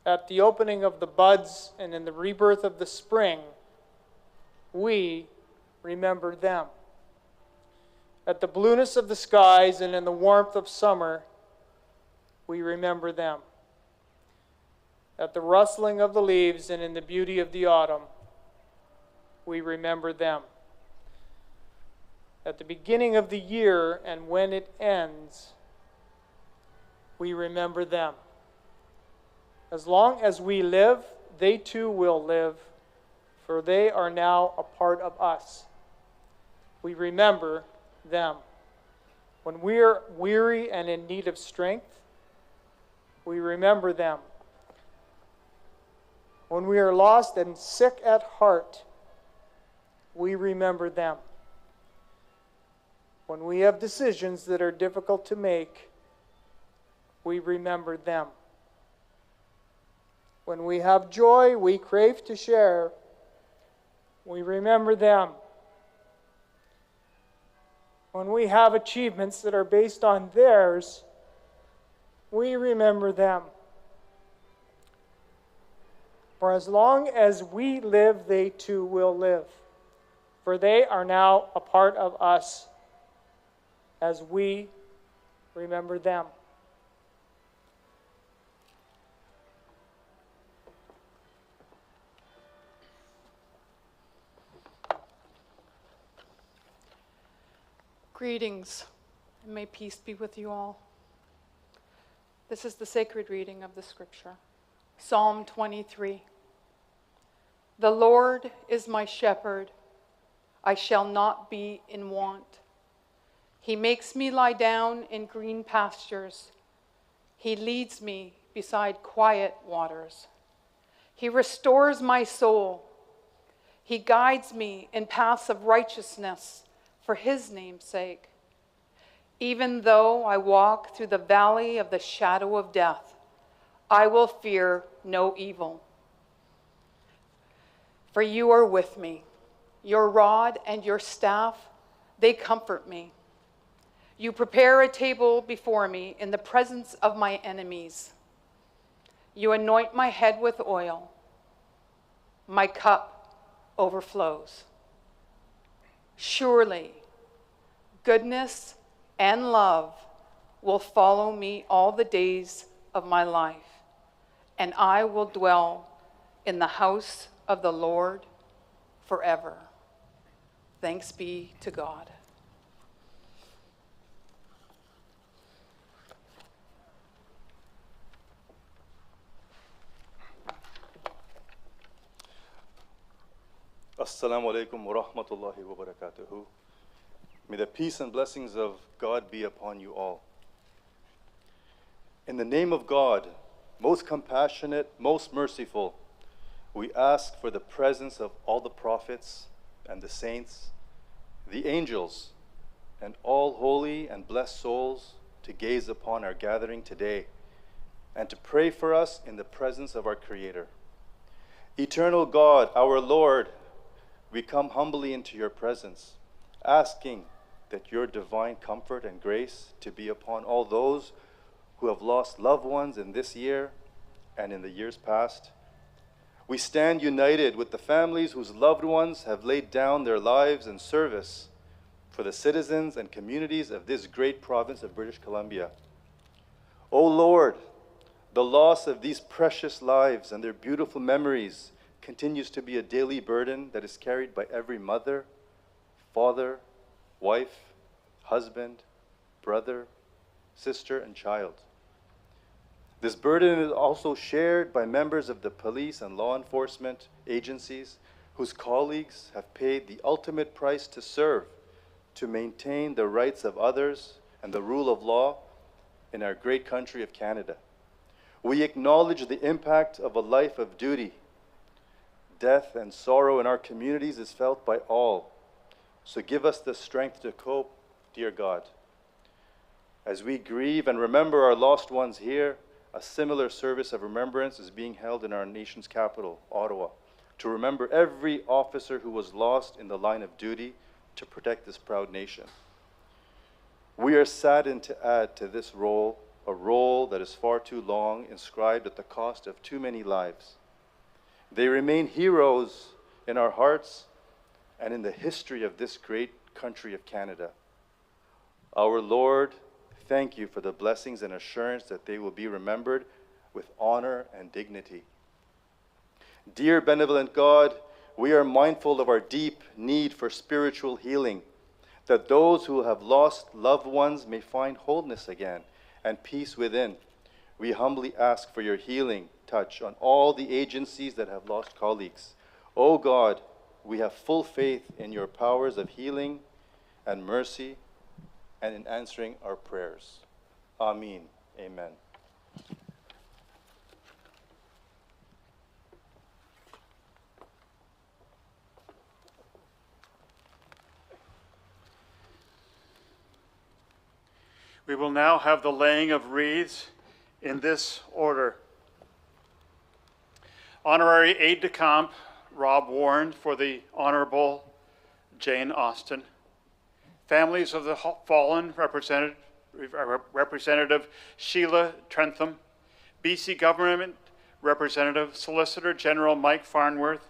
At the opening of the buds and in the rebirth of the spring, we remember them. At the blueness of the skies and in the warmth of summer, we remember them. At the rustling of the leaves and in the beauty of the autumn, we remember them. At the beginning of the year and when it ends, we remember them. As long as we live, they too will live, for they are now a part of us. We remember them. When we are weary and in need of strength, we remember them. When we are lost and sick at heart, we remember them. When we have decisions that are difficult to make, we remember them. When we have joy we crave to share, we remember them. When we have achievements that are based on theirs, we remember them. For as long as we live, they too will live, for they are now a part of us as we remember them. Greetings, and may peace be with you all. This is the sacred reading of the scripture. Psalm 23. The Lord is my shepherd, I shall not be in want. He makes me lie down in green pastures. He leads me beside quiet waters. He restores my soul. He guides me in paths of righteousness for his name's sake. Even though I walk through the valley of the shadow of death, I will fear no evil. For you are with me. Your rod and your staff, they comfort me. You prepare a table before me in the presence of my enemies. You anoint my head with oil. My cup overflows. Surely, goodness and love will follow me all the days of my life, and I will dwell in the house of the Lord forever. Thanks be to God. Assalamu alaikum wa rahmatullahi wa barakatuhu. May the peace and blessings of God be upon you all. In the name of God, most compassionate, most merciful, we ask for the presence of all the prophets and the saints, the angels, and all holy and blessed souls to gaze upon our gathering today and to pray for us in the presence of our Creator. Eternal God, our Lord, we come humbly into your presence, asking that your divine comfort and grace to be upon all those who have lost loved ones in this year and in the years past. We stand united with the families whose loved ones have laid down their lives in service for the citizens and communities of this great province of British Columbia. O Lord, The loss of these precious lives and their beautiful memories continues to be a daily burden that is carried by every mother, father, wife, husband, brother, sister, and child. This burden is also shared by members of the police and law enforcement agencies whose colleagues have paid the ultimate price to serve, to maintain the rights of others and the rule of law in our great country of Canada. We acknowledge the impact of a life of duty. Death and sorrow in our communities is felt by all. So give us the strength to cope, dear God. As we grieve and remember our lost ones here, a similar service of remembrance is being held in our nation's capital, Ottawa, to remember every officer who was lost in the line of duty to protect this proud nation. We are saddened to add to this role a role that is far too long inscribed at the cost of too many lives. They remain heroes in our hearts and in the history of this great country of Canada. Our Lord, thank you for the blessings and assurance that they will be remembered with honor and dignity. Dear benevolent God, we are mindful of our deep need for spiritual healing, that those who have lost loved ones may find wholeness again and peace within. We humbly ask for your healing touch on all the agencies that have lost colleagues. O God, we have full faith in your powers of healing and mercy and in answering our prayers. Amen. Amen. We will now have the laying of wreaths in this order. Honorary aide-de-camp Rob Warren for the Honorable Jane Austen. Families of the fallen, Representative Sheila Trentham. BC Government Representative Solicitor General Mike Farnworth.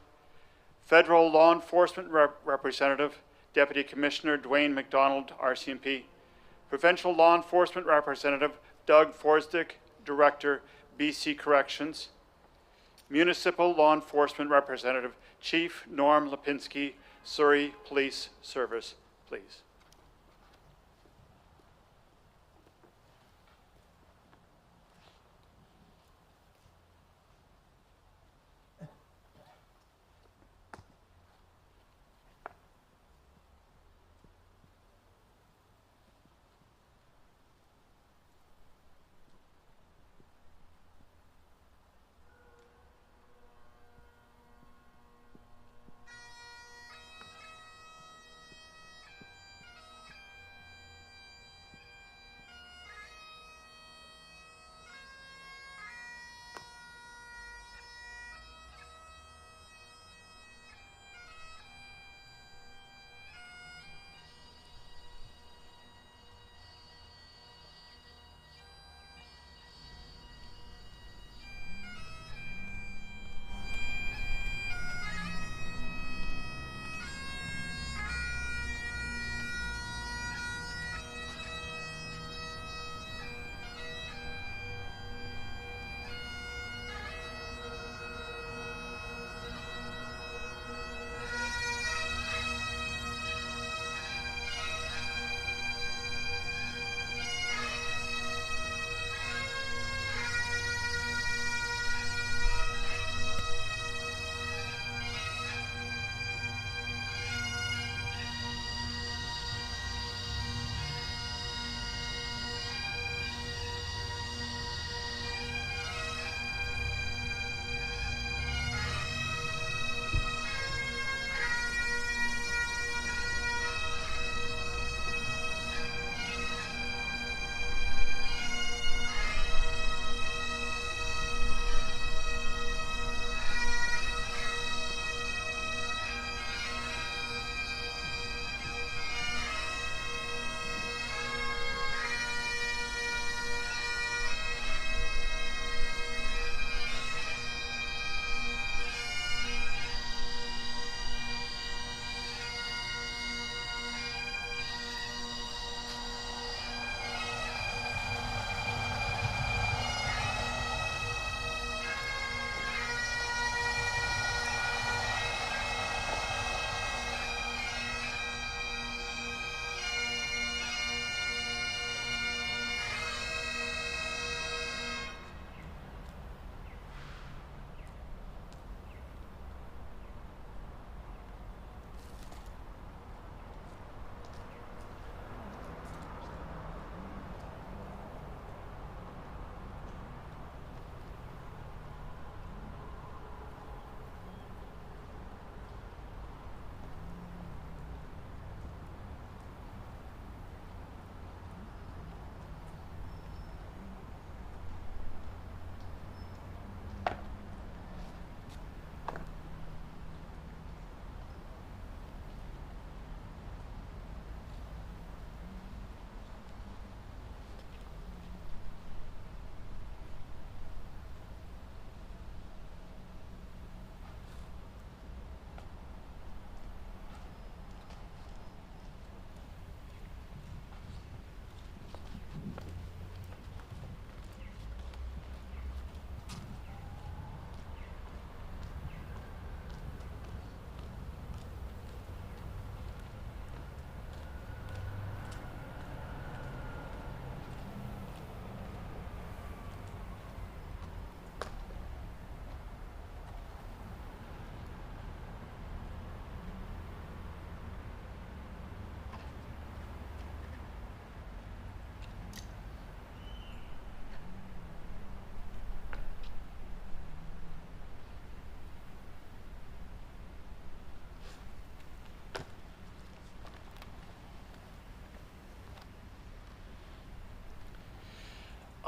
Federal Law Enforcement Representative Deputy Commissioner Dwayne McDonald, RCMP. Provincial Law Enforcement Representative Doug Forsdick, Director, BC Corrections. Municipal Law Enforcement Representative Chief Norm Lipinski, Surrey Police Service, please.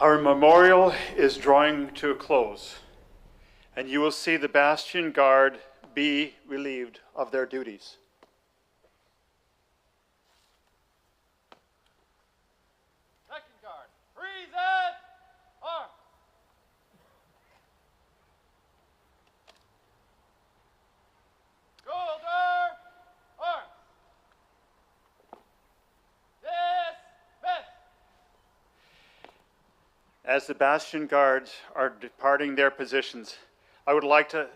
Our memorial is drawing to a close, and you will see the Bastion Guard be relieved of their duties. Second guard, present, arms. Shoulder, arms. Dismiss. As the Bastion Guards are departing their positions, I would like to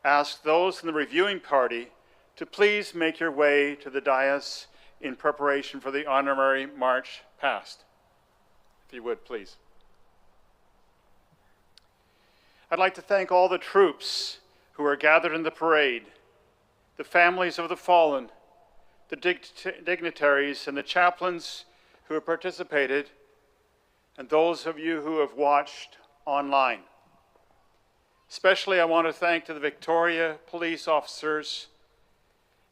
ask those in the reviewing party to please make your way to the dais in preparation for the honorary march past. If you would, please. I'd like to thank all the troops who are gathered in the parade, the families of the fallen, the dignitaries and the chaplains who have participated, and those of you who have watched online. Especially I want to thank the Victoria police officers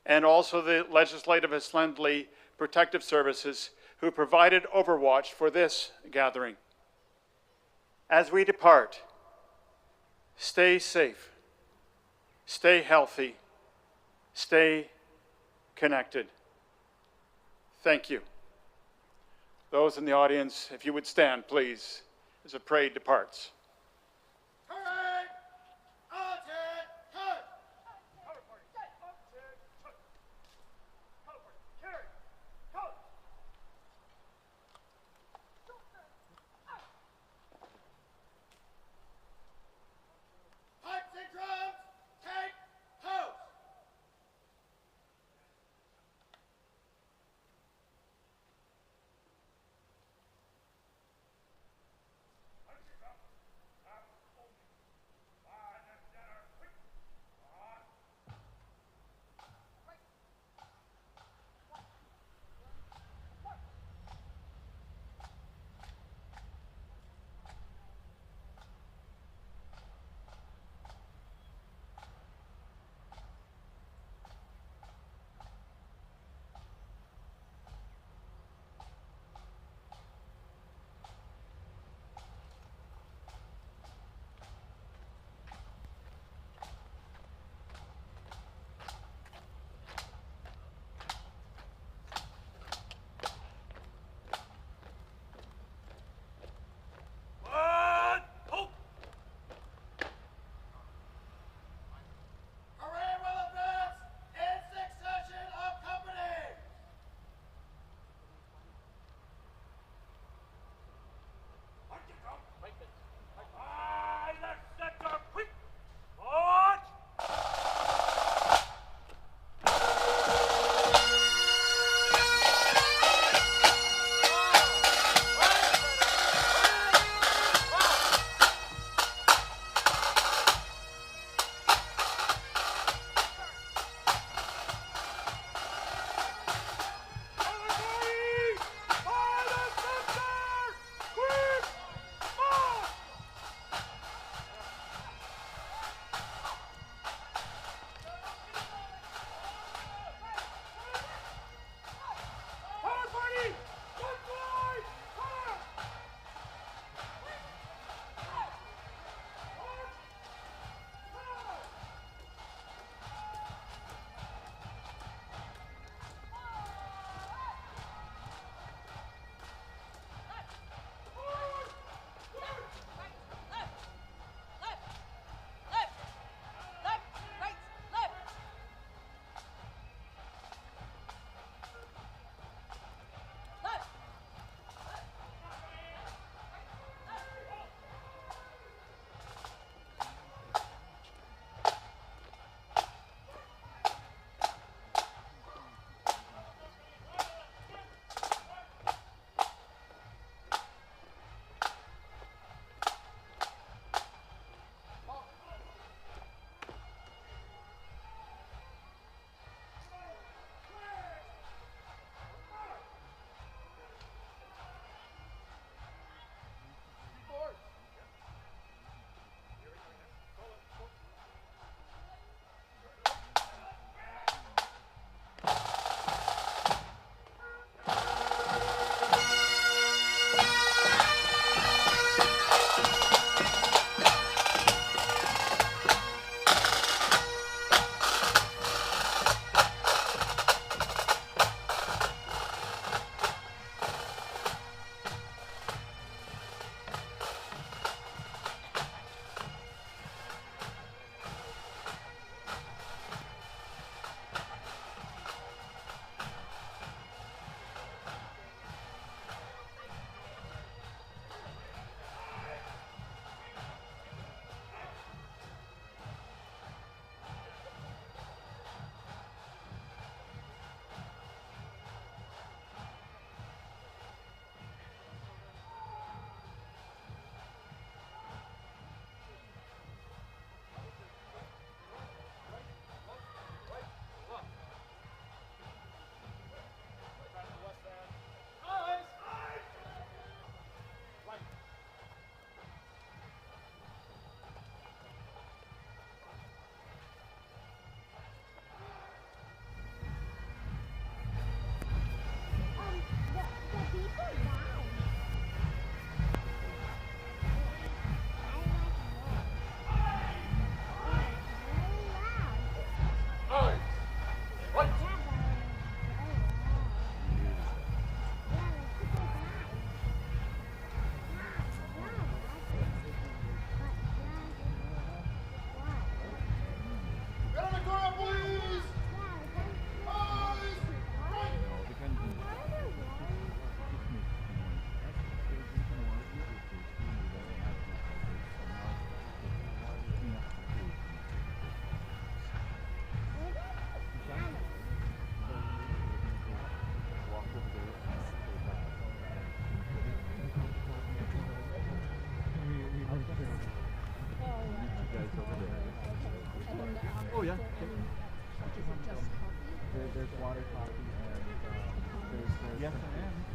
and also the Legislative Assembly Protective Services who provided overwatch for this gathering. As we depart, stay safe, stay healthy, stay connected. Thank you. Those in the audience, if you would stand, please, as the parade departs. Oh, yeah. There's water, coffee, and there's yes, I am.